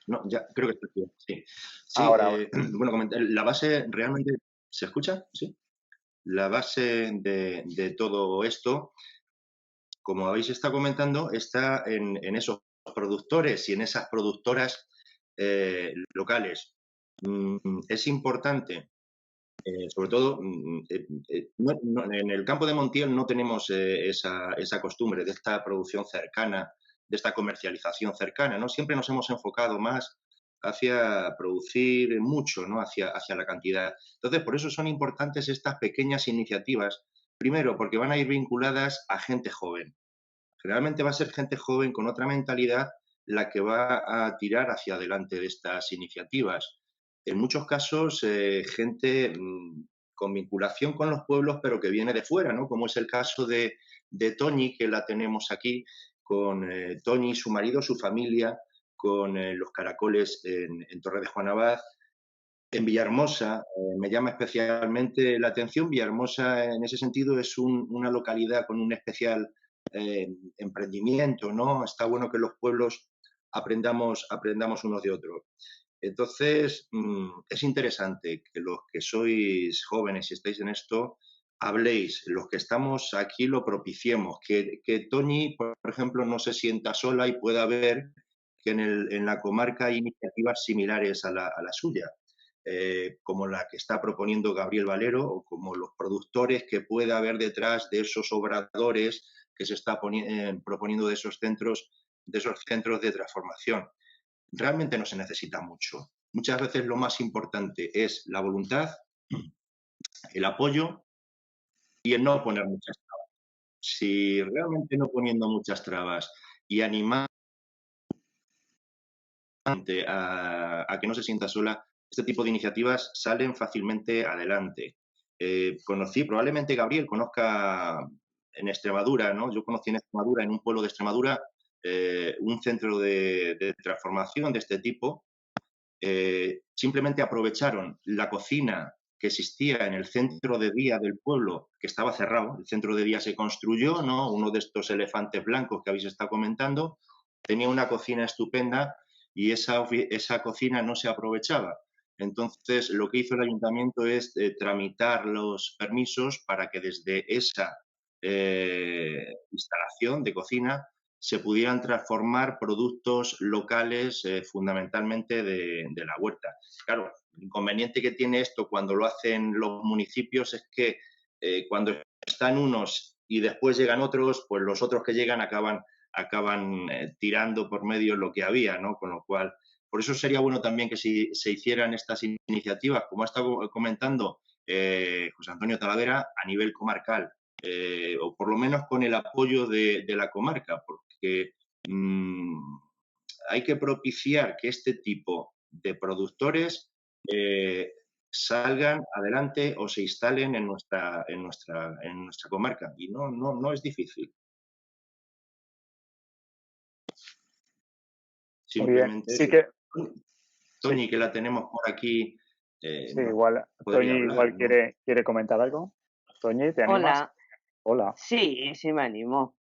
S6: No, ya, creo que estoy bien, sí. Sí,
S1: ahora.
S6: Bueno, la base realmente... ¿Se escucha? Sí. La base de todo esto, como habéis estado comentando, está en esos productores y en esas productoras locales. Es importante, sobre todo, en el campo de Montiel no tenemos esa costumbre de esta producción cercana, de esta comercialización cercana, ¿no? Siempre nos hemos enfocado más hacia producir mucho, ¿no? Hacia la cantidad. Entonces, por eso son importantes estas pequeñas iniciativas. Primero, porque van a ir vinculadas a gente joven. Generalmente va a ser gente joven con otra mentalidad la que va a tirar hacia adelante de estas iniciativas. En muchos casos, gente con vinculación con los pueblos, pero que viene de fuera, ¿no? Como es el caso de Toñi, que la tenemos aquí, con Toñi, su marido, su familia, con los caracoles en Torre de Juan Abad. En Villahermosa, me llama especialmente la atención. Villahermosa, en ese sentido, es una localidad con un especial emprendimiento, ¿no? Está bueno que los pueblos aprendamos unos de otros. Entonces, es interesante que los que sois jóvenes y estáis en esto, habléis, los que estamos aquí lo propiciemos, que Toñi, por ejemplo, no se sienta sola y pueda ver que en la comarca hay iniciativas similares a la suya. Como la que está proponiendo Gabriel Valero, o como los productores que pueda haber detrás de esos obradores que se está proponiendo de esos centros de transformación. Realmente no se necesita mucho. muchas veces lo más importante es la voluntad, el apoyo y el no poner muchas trabas. Si realmente no poniendo muchas trabas y animar a que no se sienta sola, este tipo de iniciativas salen fácilmente adelante. Probablemente Gabriel conozca en Extremadura, ¿no? Yo conocí en Extremadura, en un pueblo de Extremadura, un centro de transformación de este tipo. Simplemente aprovecharon la cocina que existía en el centro de día del pueblo, que estaba cerrado. El centro de día se construyó, ¿no? Uno de estos elefantes blancos que habéis estado comentando, tenía una cocina estupenda y esa cocina no se aprovechaba. Entonces, lo que hizo el ayuntamiento es tramitar los permisos para que desde esa instalación de cocina se pudieran transformar productos locales fundamentalmente de la huerta. Claro, el inconveniente que tiene esto cuando lo hacen los municipios es que cuando están unos y después llegan otros, pues los otros que llegan acaban tirando por medio lo que había, ¿no? Con lo cual, por eso sería bueno también que si se hicieran estas iniciativas, como ha estado comentando José Antonio Talavera, a nivel comarcal, o por lo menos con el apoyo de la comarca, porque hay que propiciar que este tipo de productores salgan adelante o se instalen en nuestra comarca. Y no es difícil. Simplemente
S1: sí que...
S6: Toñi, que la tenemos por aquí.
S1: Sí, igual,
S6: podría
S1: Toñi
S6: hablar,
S1: igual
S6: ¿no?
S1: quiere comentar algo. Toñi, ¿te animas?
S7: Hola.
S1: Hola.
S7: Sí, sí me animo.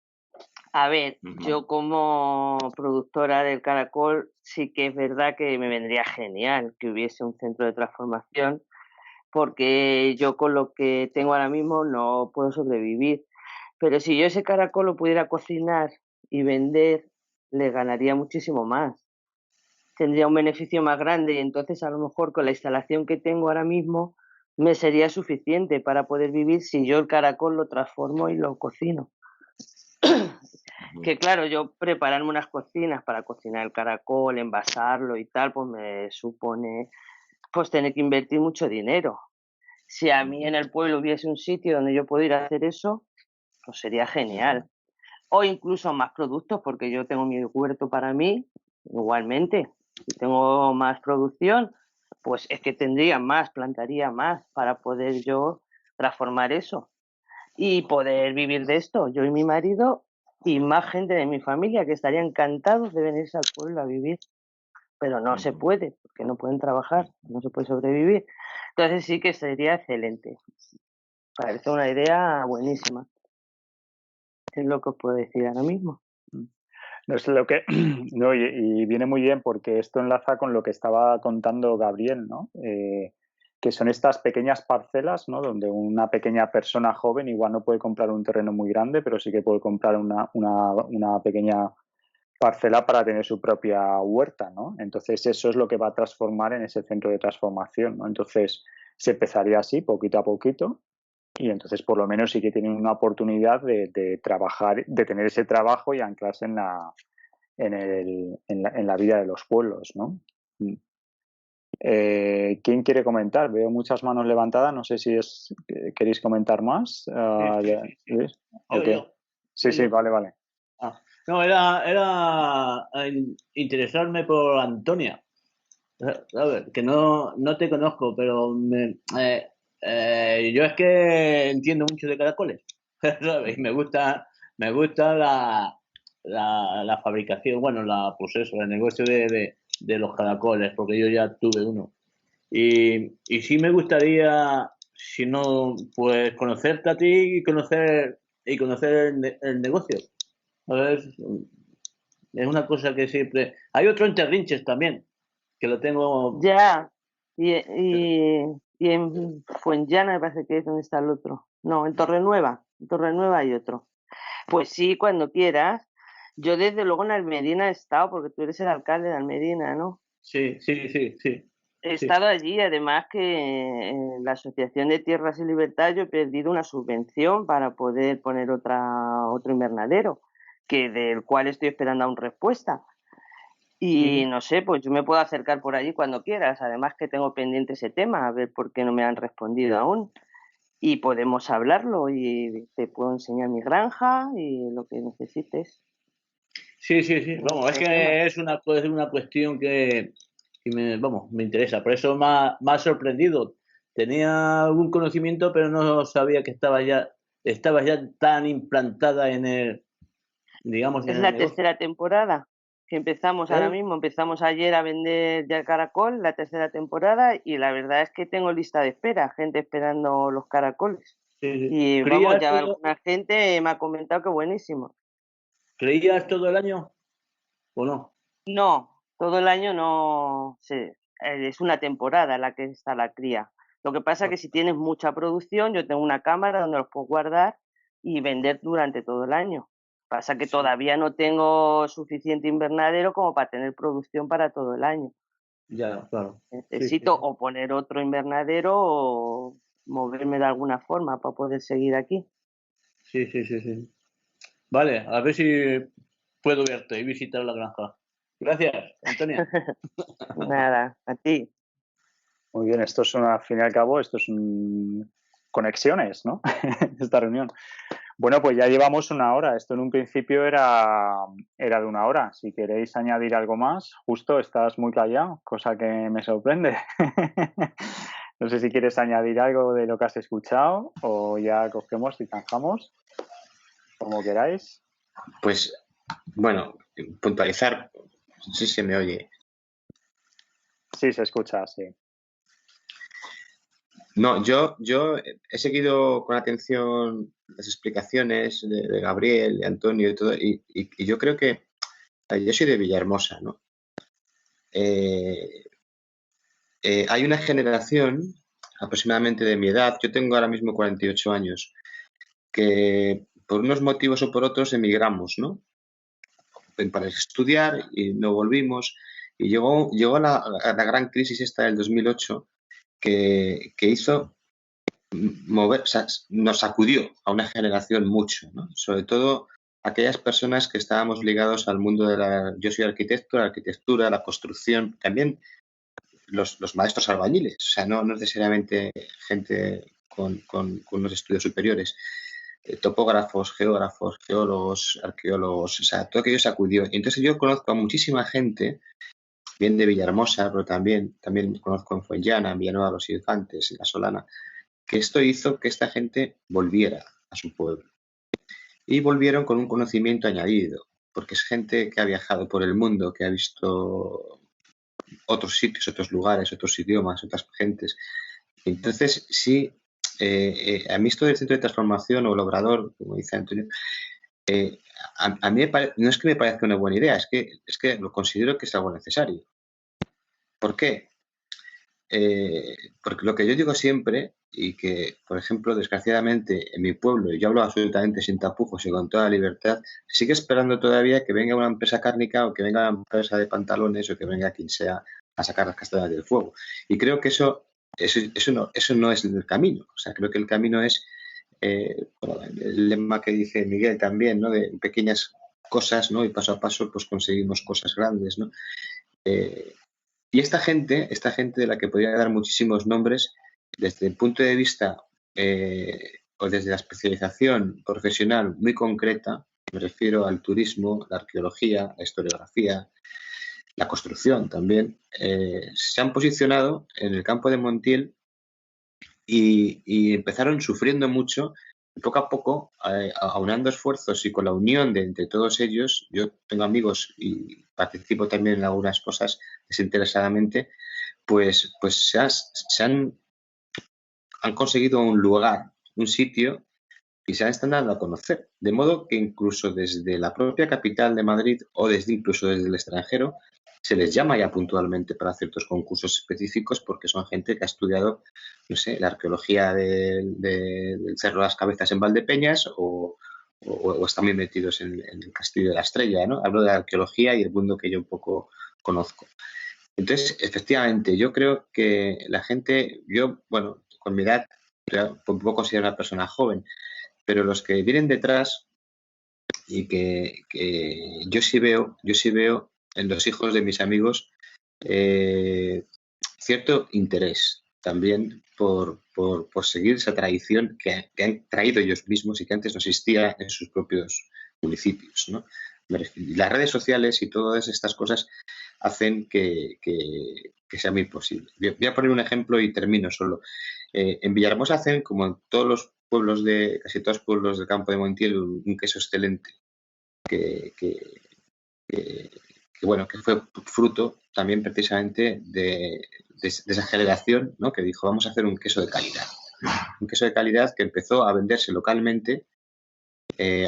S7: A ver,
S6: Ujú.
S7: yo como productora del Caracol sí que es verdad que me vendría genial que hubiese un centro de transformación, porque yo con lo que tengo ahora mismo no puedo sobrevivir. Pero si yo ese caracol lo pudiera cocinar y vender, le ganaría muchísimo más. Tendría un beneficio más grande y entonces a lo mejor con la instalación que tengo ahora mismo me sería suficiente para poder vivir si yo el caracol lo transformo y lo cocino. Que claro, yo prepararme unas cocinas para cocinar el caracol, envasarlo y tal, pues me supone pues tener que invertir mucho dinero. Si a mí en el pueblo hubiese un sitio donde yo pudiera hacer eso, pues sería genial. O incluso más productos, porque yo tengo mi huerto para mí, igualmente. Si tengo más producción, pues es que tendría más, plantaría más para poder yo transformar eso y poder vivir de esto, yo y mi marido y más gente de mi familia que estaría encantados de venirse al pueblo a vivir, pero no se puede, porque no pueden trabajar, no se puede sobrevivir. Entonces sí que sería excelente. Parece una idea buenísima. Es lo que os puedo decir ahora mismo.
S1: No es lo que no, y viene muy bien porque esto enlaza con lo que estaba contando Gabriel, ¿no? Que son estas pequeñas parcelas, ¿no? Donde una pequeña persona joven igual no puede comprar un terreno muy grande, pero sí que puede comprar una pequeña parcela para tener su propia huerta, ¿no? Entonces eso es lo que va a transformar en ese centro de transformación, ¿no? Entonces se empezaría así, poquito a poquito, y entonces por lo menos sí que tienen una oportunidad de trabajar, de tener ese trabajo y anclarse en la vida de los pueblos, ¿no? ¿Quién quiere comentar? Veo muchas manos levantadas, no sé si queréis comentar más. ¿Luis? Okay. Sí, vale.
S3: No, era interesarme por Antonia. A ver, que no te conozco, pero yo es que entiendo mucho de caracoles, ¿sabes? Me gusta la fabricación, bueno, pues eso, el negocio de los caracoles, porque yo ya tuve uno. Y sí me gustaría, si no, pues conocerte a ti y conocer el negocio. A ver, es una cosa que siempre... Hay otro en Terrinches también, que lo tengo...
S7: Ya, y en Fuenllana me parece que es donde está el otro. No, en Torrenueva hay otro. Pues sí, cuando quieras. Yo desde luego en Almedina he estado, porque tú eres el alcalde de Almedina, ¿no?
S3: Sí.
S7: He estado allí, además que en la Asociación de Tierras y Libertad yo he perdido una subvención para poder poner otro invernadero, del cual estoy esperando aún respuesta. Y no sé, pues yo me puedo acercar por allí cuando quieras. Además que tengo pendiente ese tema, a ver por qué no me han respondido aún. Y podemos hablarlo y te puedo enseñar mi granja y lo que necesites.
S3: Sí, vamos, es
S7: Problema.
S3: que puede ser una cuestión que me interesa. Por eso me ha sorprendido. Tenía algún conocimiento, pero no sabía que estabas ya tan implantada en el, digamos, en
S7: Es
S3: el
S7: la
S3: negocio.
S7: tercera temporada que empezamos ahora
S3: ¿Eh?
S7: mismo. Empezamos ayer a vender ya el caracol, la tercera temporada, y la verdad es que tengo lista de espera, gente esperando los caracoles.
S3: Sí.
S7: Y vamos,
S3: ¿Crías
S7: ya
S3: todo,
S7: alguna gente me ha comentado que buenísimo.
S3: ¿Crías todo el año o no?
S7: No, todo el año no sé, es una temporada la que está la cría. Lo que pasa es que si tienes mucha producción, yo tengo una cámara donde los puedo guardar y vender durante todo el año. Pasa que
S3: Sí.
S7: todavía no tengo suficiente invernadero como para tener producción para todo el año.
S3: Ya, claro.
S7: Necesito o poner otro invernadero o moverme de alguna forma para poder seguir aquí.
S3: Sí. Vale, a ver si puedo verte y visitar la granja. Gracias, Antonia.
S7: Nada, a ti.
S1: Muy bien, esto es al fin y al cabo, esto es conexiones, ¿no? Esta reunión. Bueno, pues ya llevamos una hora. Esto en un principio era de una hora. Si queréis añadir algo más, justo estás muy callado, cosa que me sorprende. No sé si quieres añadir algo de lo que has escuchado o ya cogemos y zanjamos, como queráis.
S6: Pues, bueno, puntualizar, no sé si se me oye.
S1: Sí, se escucha, sí.
S6: No, yo he seguido con atención las explicaciones de Gabriel, de Antonio y todo, y yo creo que yo soy de Villahermosa, ¿no? Hay una generación aproximadamente de mi edad, yo tengo ahora mismo 48 años, que por unos motivos o por otros emigramos, ¿no? Para estudiar y no volvimos, y llegó a la gran crisis esta del 2008 que hizo o sea, nos sacudió a una generación mucho, ¿no? Sobre todo aquellas personas que estábamos ligados al mundo yo soy arquitecto, la arquitectura, la construcción, también los maestros albañiles, o sea, no necesariamente gente con unos estudios superiores, topógrafos, geógrafos, geólogos, arqueólogos, o sea, todo aquello sacudió. Y entonces yo conozco a muchísima gente, bien de Villahermosa, pero también conozco en Fuenllana, en Villanueva de los Infantes, en La Solana, que esto hizo que esta gente volviera a su pueblo. Y volvieron con un conocimiento añadido, porque es gente que ha viajado por el mundo, que ha visto otros sitios, otros lugares, otros idiomas, otras gentes. Entonces, sí, a mí esto del centro de transformación o el obrador, como dice Antonio, a mí no es que me parezca una buena idea, es que lo considero que es algo necesario. ¿Por qué? Porque lo que yo digo siempre, y que, por ejemplo, desgraciadamente en mi pueblo, y yo hablo absolutamente sin tapujos y con toda libertad, sigue esperando todavía que venga una empresa cárnica o que venga una empresa de pantalones o que venga quien sea a sacar las castañas del fuego. Y creo que eso no es el camino. O sea, creo que el camino es bueno, el lema que dice Miguel también, ¿no? De pequeñas cosas, ¿no? Y paso a paso, pues conseguimos cosas grandes, ¿no? Y esta gente de la que podría dar muchísimos nombres, desde el punto de vista o desde la especialización profesional muy concreta, me refiero al turismo, la arqueología, la historiografía, la construcción también, se han posicionado en el campo de Montiel y empezaron sufriendo mucho. Poco a poco, aunando esfuerzos y con la unión de entre todos ellos, yo tengo amigos y participo también en algunas cosas desinteresadamente, pues han conseguido un lugar, un sitio y se están dando a conocer. De modo que incluso desde la propia capital de Madrid o incluso desde el extranjero se les llama ya puntualmente para ciertos concursos específicos porque son gente que ha estudiado, no sé, la arqueología del Cerro de las Cabezas en Valdepeñas o están muy metidos en el Castillo de la Estrella, ¿no? Hablo de la arqueología y el mundo que yo un poco conozco. Entonces, efectivamente, yo creo que la gente, bueno, con mi edad, puedo considerar una persona joven, pero los que vienen detrás y que yo sí veo
S8: en los hijos de mis amigos cierto interés también por seguir esa tradición que han traído ellos mismos y que antes no existía en sus propios municipios, ¿no? Las redes sociales y todas estas cosas hacen que sea muy posible. Voy a poner un ejemplo y termino solo. En Villahermosa hacen, como en todos los pueblos casi todos los pueblos del campo de Montiel, un queso excelente que fue fruto también precisamente de esa generación, ¿no? Que dijo, vamos a hacer un queso de calidad. Un queso de calidad que empezó a venderse localmente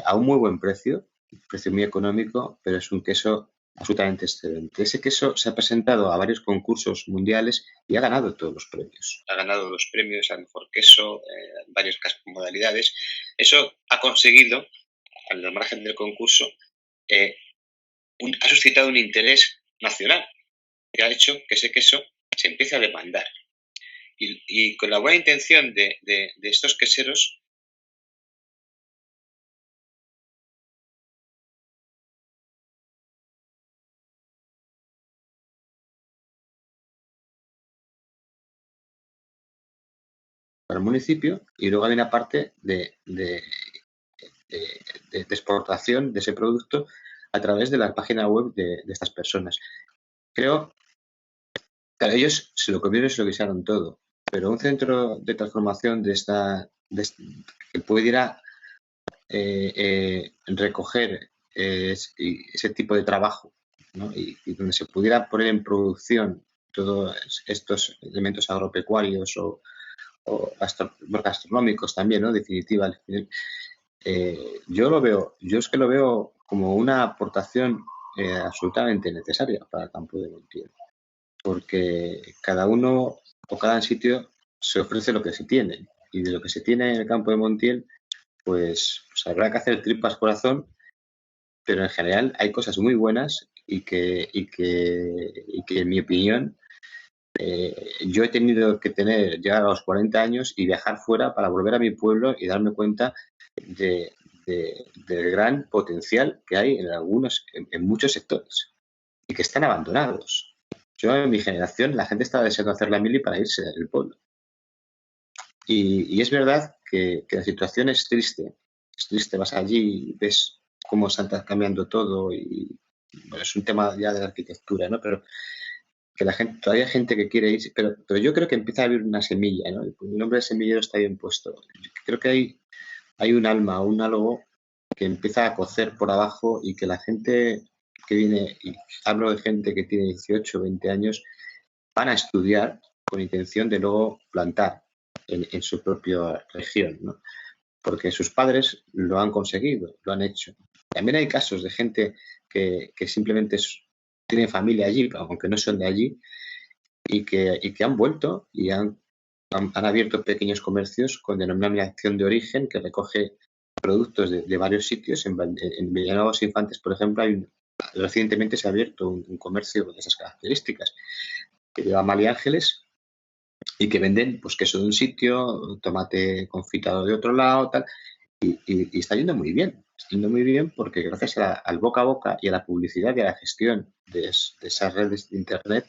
S8: a un muy buen precio, un precio muy económico, pero es un queso absolutamente excelente. Ese queso se ha presentado a varios concursos mundiales y ha ganado todos los premios. Ha ganado los premios al mejor queso en varias modalidades. Eso ha conseguido, al margen del concurso, ha suscitado un interés nacional que ha hecho que ese queso se empiece a demandar. Y con la buena intención de estos queseros, para el municipio, y luego hay una parte de exportación de ese producto a través de la página web de estas personas. Creo que ellos se lo comieron y se lo guisaron todo, pero un centro de transformación que pudiera recoger ese tipo de trabajo, ¿no? y donde se pudiera poner en producción todos estos elementos agropecuarios o gastronómicos también, ¿no? Definitiva. Yo es que lo veo como una aportación absolutamente necesaria para el campo de Montiel, porque cada uno o cada sitio se ofrece lo que se tiene, y de lo que se tiene en el campo de Montiel, pues habrá que hacer tripas corazón, pero en general hay cosas muy buenas y que en mi opinión, yo he tenido que llegar a los 40 años y viajar fuera para volver a mi pueblo y darme cuenta del gran potencial que hay en muchos sectores y que están abandonados. Yo, en mi generación, la gente estaba deseando hacer la mili para irse del pueblo. Y es verdad que la situación es triste. Es triste, vas allí y ves cómo se está cambiando todo y bueno, es un tema ya de la arquitectura, ¿no? Pero que todavía hay gente que quiere irse, pero yo creo que empieza a haber una semilla, ¿no? El nombre de semillero está bien puesto. Creo que hay un alma, un algo que empieza a cocer por abajo y que la gente que viene, y hablo de gente que tiene 18 o 20 años, van a estudiar con intención de luego plantar en su propia región, ¿no? Porque sus padres lo han conseguido, lo han hecho. También hay casos de gente que simplemente tienen familia allí, aunque no son de allí, y que han vuelto y han abierto pequeños comercios con denominación de origen que recoge productos de varios sitios. En Villanueva Infantes, por ejemplo, recientemente se ha abierto un comercio de esas características que lleva Mali Ángeles y que venden pues queso de un sitio, tomate confitado de otro lado, tal, y está yendo muy bien. Está yendo muy bien porque gracias al boca a boca y a la publicidad y a la gestión de esas redes de internet,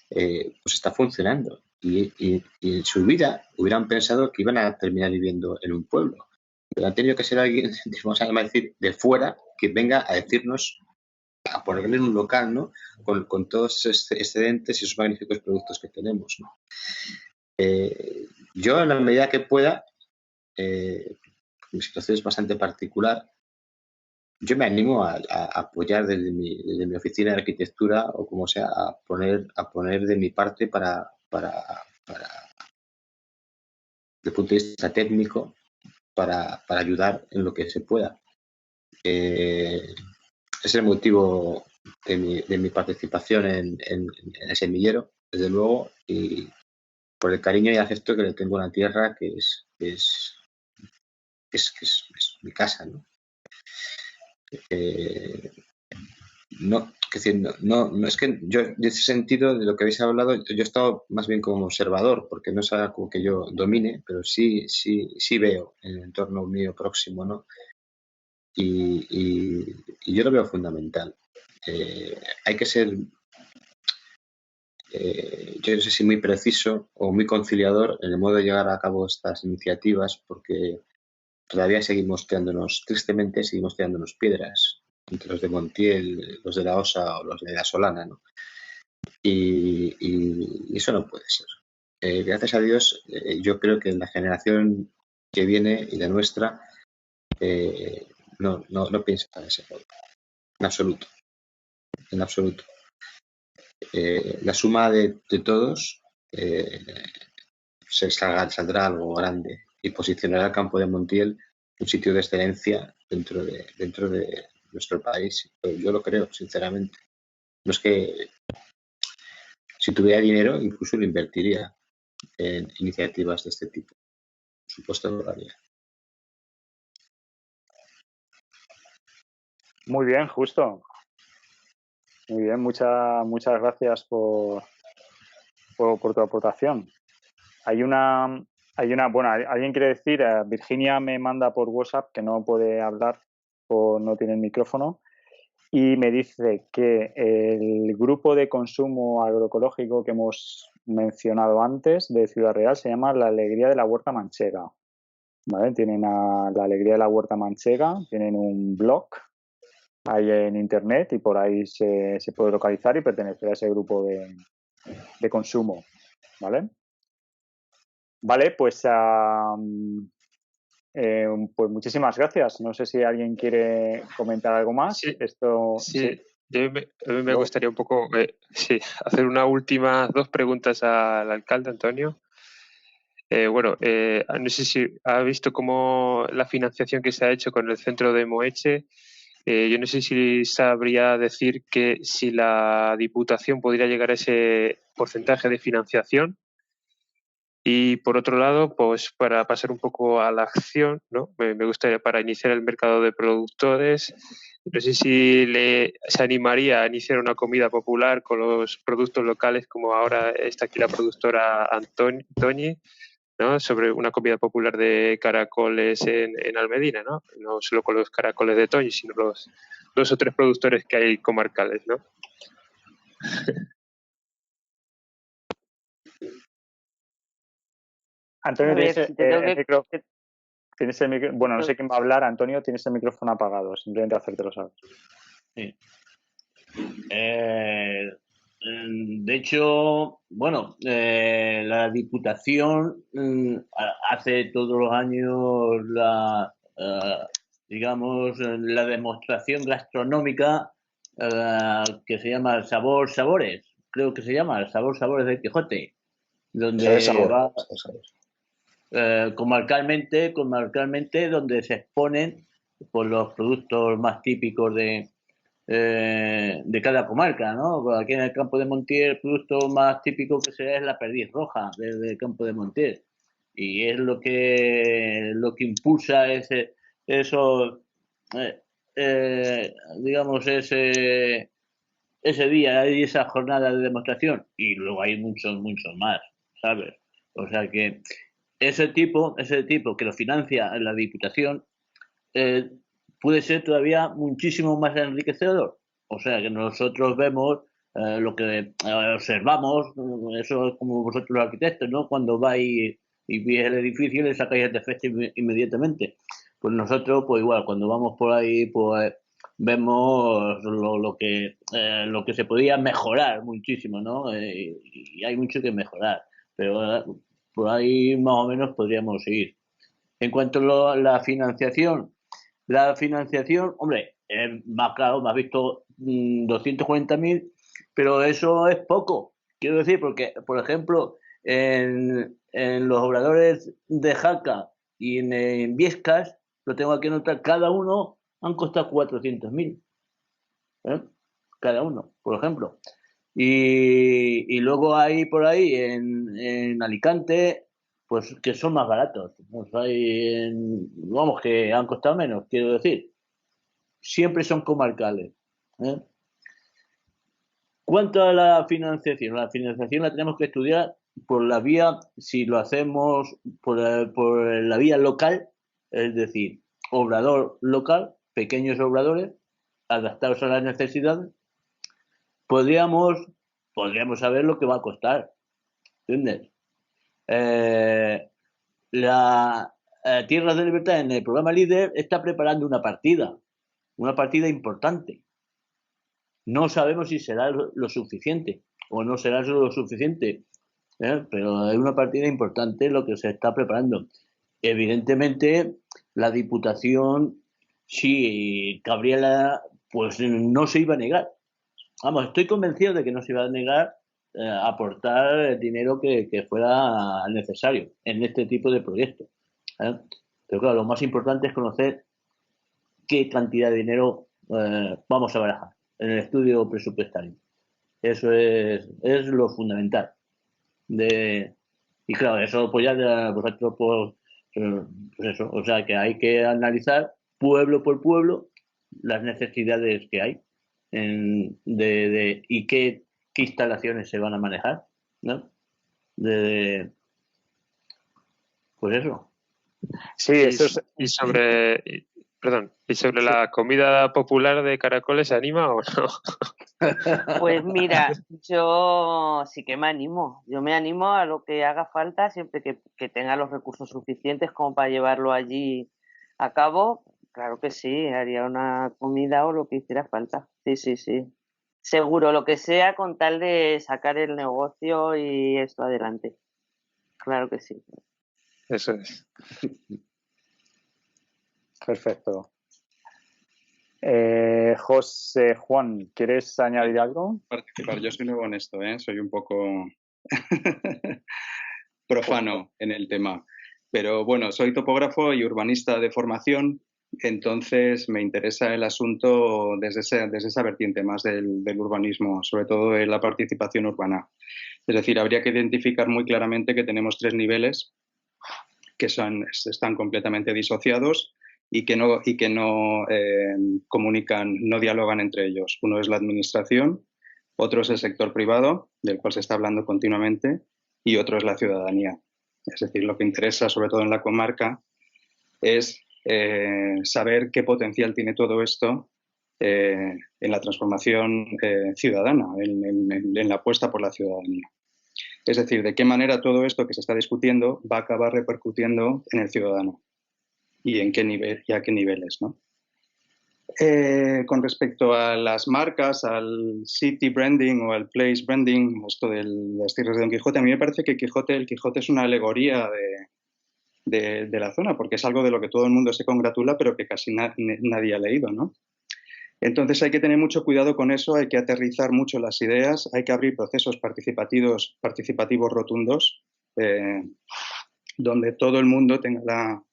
S8: pues está funcionando. Y en su vida hubieran pensado que iban a terminar viviendo en un pueblo. Pero han tenido que ser alguien, vamos a decir, de fuera, que venga a decirnos, a ponerle en un local, ¿no? Con todos esos excedentes y esos magníficos productos que tenemos, ¿no? Yo, en la medida que pueda, mi situación es bastante particular, yo me animo a apoyar desde mi oficina de arquitectura o como sea, a poner de mi parte para desde el punto de vista técnico, para ayudar en lo que se pueda. Es el motivo de mi participación en el semillero, desde luego, y por el cariño y afecto que le tengo a la tierra, que es mi casa, ¿no? No, es decir, no es que yo, en ese sentido de lo que habéis hablado, yo he estado más bien como observador, porque no es algo que yo domine, pero sí veo en el entorno mío próximo, ¿no? Y yo lo veo fundamental. hay que ser, yo no sé si muy preciso o muy conciliador en el modo de llevar a cabo estas iniciativas, porque todavía tristemente seguimos tirándonos piedras entre los de Montiel, los de la OSA o los de la Solana, ¿no? Y eso no puede ser. Gracias a Dios, yo creo que la generación que viene y la nuestra no piensa de ese modo, en absoluto. En absoluto. La suma de todos saldrá algo grande y posicionará el campo de Montiel un sitio de excelencia dentro de nuestro país. Yo lo creo, sinceramente. No es que si tuviera dinero, incluso lo invertiría en iniciativas de este tipo. Por supuesto, lo haría.
S1: Muy bien, Justo. Muy bien, muchas gracias por tu aportación. Bueno, alguien quiere decir, Virginia me manda por WhatsApp que no puede hablar o no tiene el micrófono y me dice que el grupo de consumo agroecológico que hemos mencionado antes de Ciudad Real se llama La Alegría de la Huerta Manchega. ¿Vale? Tienen a La Alegría de la Huerta Manchega, tienen un blog ahí en internet y por ahí se puede localizar y pertenecer a ese grupo de consumo, ¿vale? Vale, pues muchísimas gracias. No sé si alguien quiere comentar algo más.
S2: Sí,
S1: Sí.
S2: A mí me gustaría un poco hacer unas últimas 2 preguntas al alcalde, Antonio. No sé si ha visto cómo la financiación que se ha hecho con el centro de Moeche. Yo no sé si sabría decir que si la Diputación podría llegar a ese porcentaje de financiación. Y por otro lado, pues para pasar un poco a la acción, ¿no? Me gustaría, para iniciar el mercado de productores, no sé si se animaría a iniciar una comida popular con los productos locales, como ahora está aquí la productora Toñi, ¿no? Sobre una comida popular de caracoles en Almedina, ¿no? No solo con los caracoles de Toñi, sino los 2 o 3 productores que hay comarcales, ¿no?
S1: Antonio,
S7: A ver, si te tengo
S1: tienes el micrófono. Bueno, no sé quién va a hablar, Antonio, tienes el micrófono apagado, simplemente hacértelo saber.
S3: Sí. De hecho, bueno, la Diputación hace todos los años la demostración gastronómica que se llama Sabores, creo que se llama Sabores del Quijote, donde va comarcalmente, donde se exponen por los productos más típicos de cada comarca, ¿no? Aquí en el campo de Montiel el producto más típico que se da es la perdiz roja del campo de Montiel y es lo que impulsa ese día y esa jornada de demostración y luego hay muchos más, ¿sabes? O sea que ese tipo que lo financia la Diputación puede ser todavía muchísimo más enriquecedor. O sea que nosotros vemos lo que observamos, eso es como vosotros los arquitectos, ¿no? Cuando vais y veis el edificio le sacáis el defecto inmediatamente. Pues nosotros, pues igual, cuando vamos por ahí, pues vemos lo que se podía mejorar muchísimo, ¿no? Y hay mucho que mejorar, pero por ahí más o menos podríamos ir. En cuanto a la financiación, hombre, más claro, me has visto 240.000, pero eso es poco. Quiero decir, porque, por ejemplo, en los obradores de Jaca y en Viescas, lo tengo aquí anotado, cada uno han costado 400.000. Cada uno, por ejemplo. Y luego hay por ahí en Alicante, pues que son más baratos. Pues vamos, que han costado menos, quiero decir. Siempre son comarcales. ¿Cuánto a la financiación? La financiación la tenemos que estudiar por la vía, si lo hacemos por la vía local, es decir, obrador local, pequeños obradores, adaptados a las necesidades, podríamos saber lo que va a costar, ¿entiendes? La Tierras de Libertad en el programa Líder está preparando una partida importante. No sabemos si será lo suficiente o no será lo suficiente, pero es una partida importante lo que se está preparando. Evidentemente, la Diputación, sí, Gabriela, pues no se iba a negar. Vamos, estoy convencido de que no se iba a negar a aportar el dinero que fuera necesario en este tipo de proyectos. Pero claro, lo más importante es conocer qué cantidad de dinero vamos a barajar en el estudio presupuestario. Eso es lo fundamental. Y claro, eso pues ya vosotros pues eso, o sea que hay que analizar pueblo por pueblo las necesidades que hay y qué instalaciones se van a manejar, ¿no? Pues eso.
S1: Sí, eso es...
S2: Y sobre la comida popular de caracoles, ¿se anima o no?
S7: Pues mira, yo sí que me animo. Yo me animo a lo que haga falta, siempre que tenga los recursos suficientes como para llevarlo allí a cabo. Claro que sí, haría una comida o lo que hiciera falta. Sí, sí, sí. Seguro, lo que sea con tal de sacar el negocio y esto adelante. Claro que sí.
S2: Eso es.
S1: Perfecto. José Juan, ¿quieres añadir algo?
S9: Participar. Yo soy nuevo en esto, soy un poco profano en el tema. Pero bueno, soy topógrafo y urbanista de formación, entonces me interesa el asunto desde esa vertiente más del urbanismo, sobre todo de la participación urbana. Es decir, habría que identificar muy claramente que tenemos 3 niveles que están completamente disociados y que no comunican, no dialogan entre ellos. Uno es la administración, otro es el sector privado, del cual se está hablando continuamente, y otro es la ciudadanía. Es decir, lo que interesa, sobre todo en la comarca, es saber qué potencial tiene todo esto en la transformación ciudadana, en la apuesta por la ciudadanía. Es decir, de qué manera todo esto que se está discutiendo va a acabar repercutiendo en el ciudadano y en qué nivel y a qué niveles, ¿no? Con respecto a las marcas, al city branding o al place branding, esto de las tierras de Don Quijote, a mí me parece que el Quijote es una alegoría de la zona, porque es algo de lo que todo el mundo se congratula, pero que casi nadie ha leído, ¿no? Entonces hay que tener mucho cuidado con eso, hay que aterrizar mucho las ideas, hay que abrir procesos participativos rotundos, donde todo el mundo tenga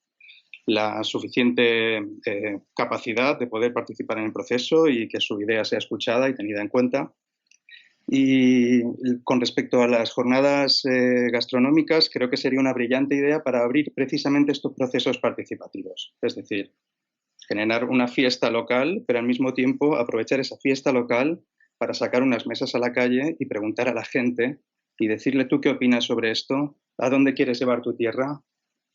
S9: la suficiente capacidad de poder participar en el proceso y que su idea sea escuchada y tenida en cuenta. Y con respecto a las jornadas gastronómicas, creo que sería una brillante idea para abrir precisamente estos procesos participativos. Es decir, generar una fiesta local, pero al mismo tiempo aprovechar esa fiesta local para sacar unas mesas a la calle y preguntar a la gente y decirle tú qué opinas sobre esto, a dónde quieres llevar tu tierra,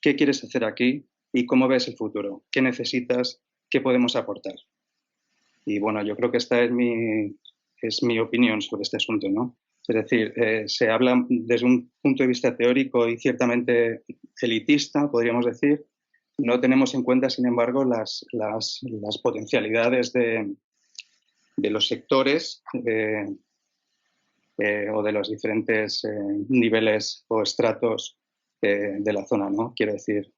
S9: qué quieres hacer aquí y cómo ves el futuro, qué necesitas, qué podemos aportar. Y bueno, yo creo que esta es mi opinión sobre este asunto, ¿no? Es decir, se habla desde un punto de vista teórico y ciertamente elitista, podríamos decir. No tenemos en cuenta, sin embargo, las potencialidades de los sectores o de los diferentes niveles o estratos de la zona, ¿no? Quiero decir,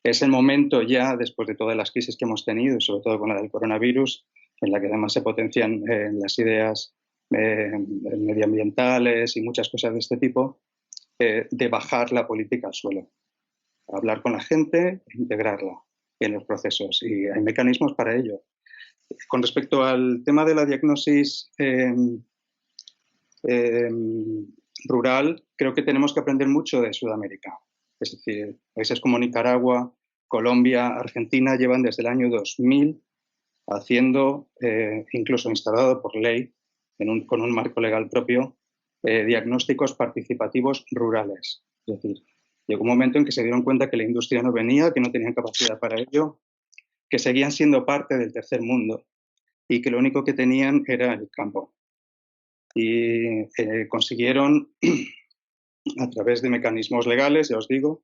S9: es el momento ya, después de todas las crisis que hemos tenido, sobre todo con la del coronavirus, en la que además se potencian las ideas medioambientales y muchas cosas de este tipo, de bajar la política al suelo. Hablar con la gente e integrarla en los procesos. Y hay mecanismos para ello. Con respecto al tema de la diagnosis rural, creo que tenemos que aprender mucho de Sudamérica. Es decir, países como Nicaragua, Colombia, Argentina llevan desde el año 2000 haciendo, incluso instalado por ley, con un marco legal propio, diagnósticos participativos rurales. Es decir, llegó un momento en que se dieron cuenta que la industria no venía, que no tenían capacidad para ello, que seguían siendo parte del tercer mundo y que lo único que tenían era el campo. y consiguieron, a través de mecanismos legales, ya os digo,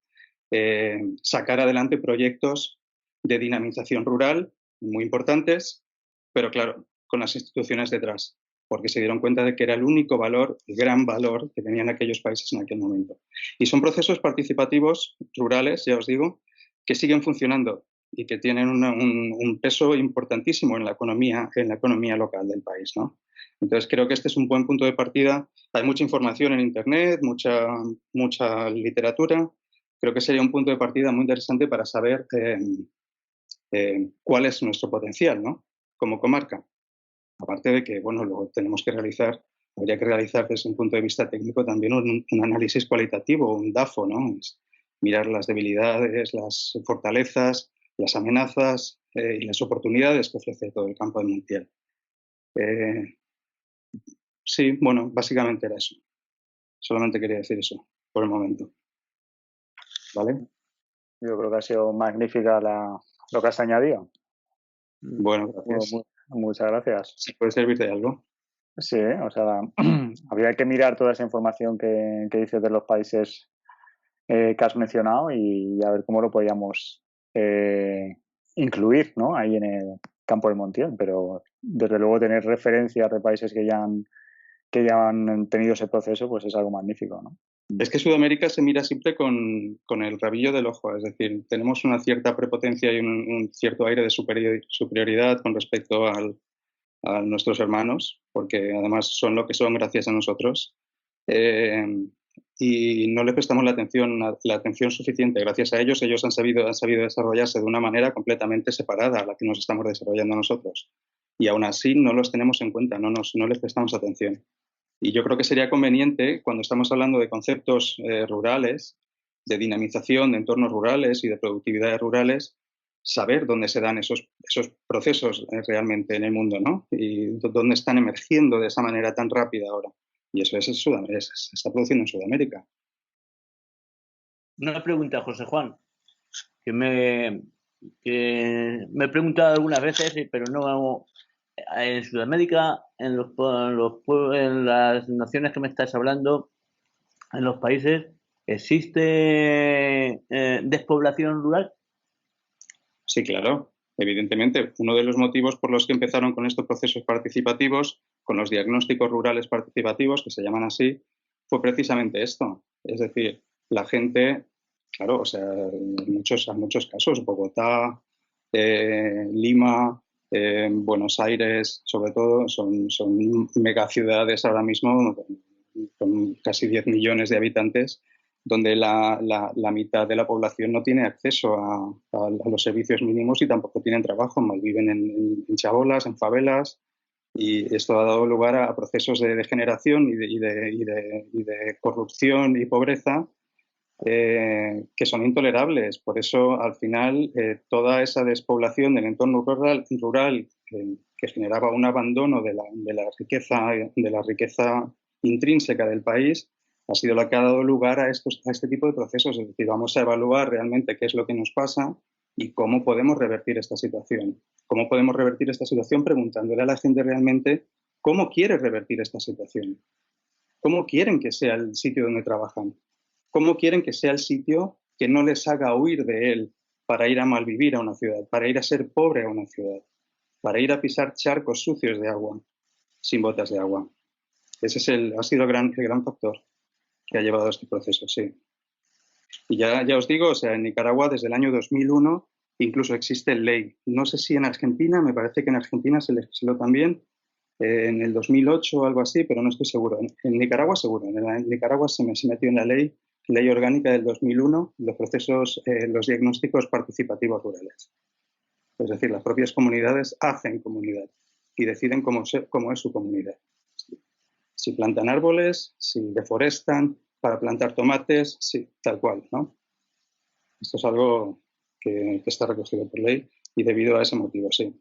S9: sacar adelante proyectos de dinamización rural muy importantes, pero claro, con las instituciones detrás, porque se dieron cuenta de que era el único valor, el gran valor que tenían aquellos países en aquel momento. Y son procesos participativos rurales, ya os digo, que siguen funcionando y que tienen un peso importantísimo en la economía local del país, ¿no? Entonces creo que este es un buen punto de partida. Hay mucha información en Internet, mucha literatura. Creo que sería un punto de partida muy interesante para saber cuál es nuestro potencial, ¿no? Como comarca. Aparte de que, bueno, luego habría que realizar desde un punto de vista técnico también un análisis cualitativo, un DAFO, ¿no? Es mirar las debilidades, las fortalezas, las amenazas y las oportunidades que ofrece todo el campo de Montiel. Sí, bueno, básicamente era eso. Solamente quería decir eso por el momento. ¿Vale?
S1: Yo creo que ha sido magnífica lo que has añadido.
S9: Bueno, gracias.
S1: Muchas gracias.
S9: ¿Se puede servir de algo?
S1: Sí, o sea, habría que mirar toda esa información que dices de los países que has mencionado y a ver cómo lo podíamos incluir, ¿no? Ahí en el campo de Montiel, pero desde luego tener referencias de países que ya han tenido ese proceso, pues es algo magnífico, ¿no?
S9: Es que Sudamérica se mira siempre con el rabillo del ojo, es decir, tenemos una cierta prepotencia y un cierto aire de superioridad con respecto a nuestros hermanos, porque además son lo que son gracias a nosotros, y no le prestamos la atención suficiente. Gracias a ellos han sabido desarrollarse de una manera completamente separada a la que nos estamos desarrollando nosotros, y aún así no los tenemos en cuenta, no les prestamos atención. Y yo creo que sería conveniente, cuando estamos hablando de conceptos rurales, de dinamización de entornos rurales y de productividades rurales, saber dónde se dan esos procesos realmente en el mundo, ¿no? Y dónde están emergiendo de esa manera tan rápida ahora. Y eso se está produciendo en Sudamérica.
S3: Una pregunta, José Juan, que me he preguntado algunas veces, pero no. En Sudamérica, en las naciones que me estás hablando, en los países, ¿existe despoblación rural?
S9: Sí, claro. Evidentemente, uno de los motivos por los que empezaron con estos procesos participativos, con los diagnósticos rurales participativos, que se llaman así, fue precisamente esto. Es decir, la gente, claro, o sea, en muchos casos, Bogotá, Lima, Buenos Aires, sobre todo, son megaciudades ahora mismo con casi 10 millones de habitantes, donde la mitad de la población no tiene acceso a los servicios mínimos y tampoco tienen trabajo, malviven en chabolas, en favelas, y esto ha dado lugar a procesos de degeneración y de corrupción y pobreza que son intolerables. Por eso, al final, toda esa despoblación del entorno rural que generaba un abandono de la riqueza intrínseca del país, ha sido la que ha dado lugar a este tipo de procesos. Es decir, vamos a evaluar realmente qué es lo que nos pasa y cómo podemos revertir esta situación. ¿Cómo podemos revertir esta situación? Preguntándole a la gente realmente cómo quiere revertir esta situación. ¿Cómo quieren que sea el sitio donde trabajan? ¿Cómo quieren que sea el sitio que no les haga huir de él para ir a malvivir a una ciudad, para ir a ser pobre a una ciudad, para ir a pisar charcos sucios de agua, sin botas de agua? Ese ha sido el gran factor que ha llevado a este proceso, sí. Y ya os digo, o sea, en Nicaragua desde el año 2001 incluso existe ley. No sé si en Argentina, me parece que en Argentina se legisló también, en el 2008 o algo así, pero no estoy seguro. En Nicaragua seguro, en Nicaragua se metió en la ley orgánica del 2001, los procesos, los diagnósticos participativos rurales. Es decir, las propias comunidades hacen comunidad y deciden cómo es su comunidad. Si plantan árboles, si deforestan para plantar tomates, sí, tal cual, ¿no? Esto es algo que está recogido por ley y debido a ese motivo, sí.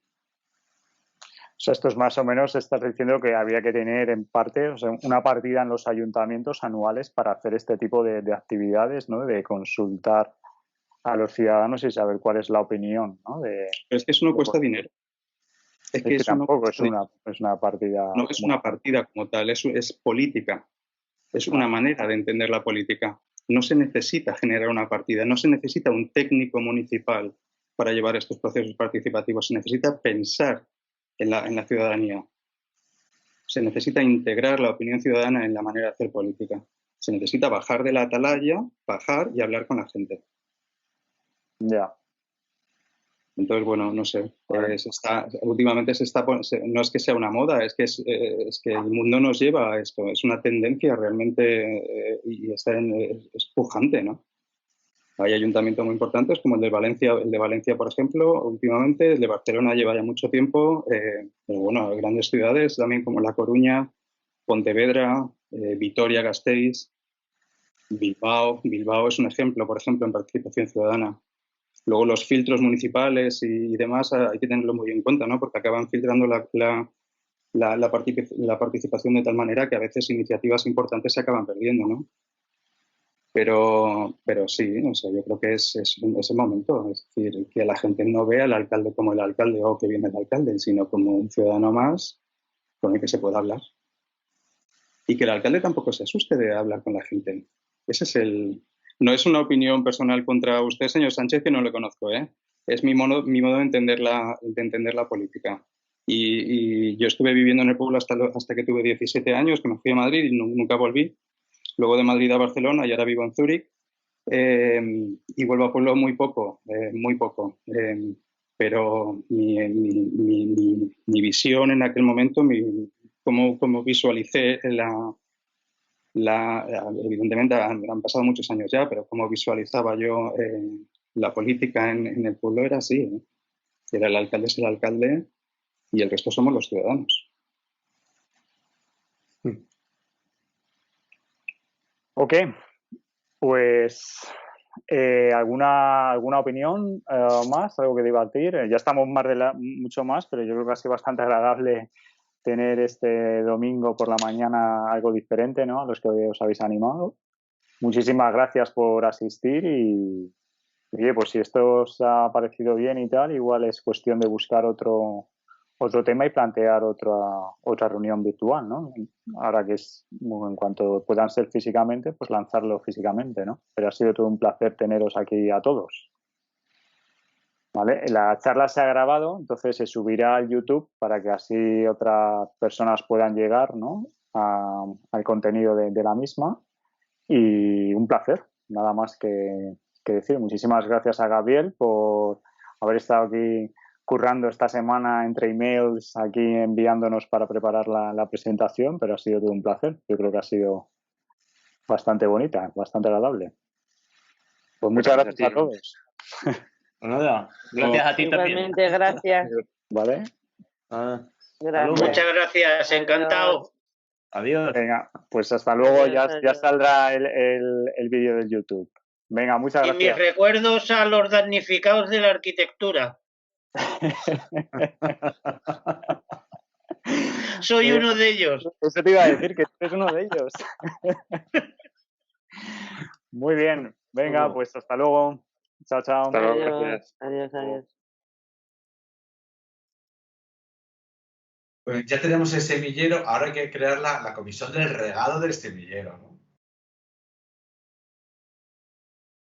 S1: O sea, esto es más o menos, estás diciendo que habría que tener en parte, o sea, una partida en los ayuntamientos anuales para hacer este tipo de actividades, ¿no? De consultar a los ciudadanos y saber cuál es la opinión, ¿no?
S9: Es que eso no cuesta dinero. Es que
S1: tampoco es una partida.
S9: No es una partida como tal, es política. Es una manera de entender la política. No se necesita generar una partida, no se necesita un técnico municipal para llevar estos procesos participativos, se necesita pensar en la ciudadanía. Se necesita integrar la opinión ciudadana en la manera de hacer política. Se necesita bajar de la atalaya, bajar y hablar con la gente.
S1: Ya.
S9: Entonces, bueno, no sé, últimamente no es que sea una moda, es que el mundo nos lleva a esto, es una tendencia realmente y es pujante, ¿no? Hay ayuntamientos muy importantes como el de Valencia, por ejemplo, últimamente, el de Barcelona lleva ya mucho tiempo, pero bueno, hay grandes ciudades también como La Coruña, Pontevedra, Vitoria-Gasteiz, Bilbao es un ejemplo, por ejemplo, en participación ciudadana. Luego los filtros municipales y demás hay que tenerlo muy en cuenta, ¿no? Porque acaban filtrando la participación de tal manera que a veces iniciativas importantes se acaban perdiendo, ¿no? Pero sí, o sea, yo creo que es el momento, es decir, que la gente no vea al alcalde como el alcalde o que viene el alcalde, sino como un ciudadano más con el que se pueda hablar. Y que el alcalde tampoco se asuste de hablar con la gente. Ese es no es una opinión personal contra usted, señor Sánchez, que no le conozco, ¿eh? Es mi modo de entender la política. Y yo estuve viviendo en el pueblo hasta que tuve 17 años, que me fui a Madrid y nunca volví. Luego de Madrid a Barcelona y ahora vivo en Zúrich. Y vuelvo a pueblo muy poco. Pero mi visión en aquel momento, cómo visualicé evidentemente han pasado muchos años ya, pero como visualizaba yo la política en el pueblo era así, ¿eh? Era el alcalde es el alcalde y el resto somos los ciudadanos.
S1: Ok, pues ¿alguna opinión más? ¿Algo que debatir? Ya estamos mucho más, pero yo creo que ha sido bastante agradable tener este domingo por la mañana algo diferente, ¿no? A los que os habéis animado. Muchísimas gracias por asistir y oye, pues si esto os ha parecido bien y tal, igual es cuestión de buscar otro tema y plantear otra reunión virtual, ¿no? Ahora que en cuanto puedan ser físicamente, pues lanzarlo físicamente, ¿no? Pero ha sido todo un placer teneros aquí a todos. ¿Vale? La charla se ha grabado, entonces se subirá al YouTube para que así otras personas puedan llegar, ¿no? al contenido de la misma. Y un placer, nada más que decir. Muchísimas gracias a Gabriel por haber estado aquí currando esta semana entre emails, aquí enviándonos para preparar la presentación, pero ha sido todo un placer. Yo creo que ha sido bastante bonita, bastante agradable. Pues muchas gracias a todos.
S3: Nada, gracias a ti también.
S7: Igualmente, gracias.
S1: ¿Vale?
S7: Gracias.
S5: Muchas gracias, encantado.
S3: Adiós.
S1: Venga, pues hasta luego,
S7: Adiós,
S1: ya saldrá el vídeo del YouTube. Venga, muchas gracias.
S5: Y mis recuerdos a los damnificados de la arquitectura. Soy uno de ellos.
S1: Eso te iba a decir, que tú eres uno de ellos. Muy bien, venga, pues hasta luego. Chao, chao.
S2: Hasta luego, gracias.
S7: Adiós.
S10: Pues ya tenemos el semillero, ahora hay que crear la comisión del regalo del semillero, ¿no?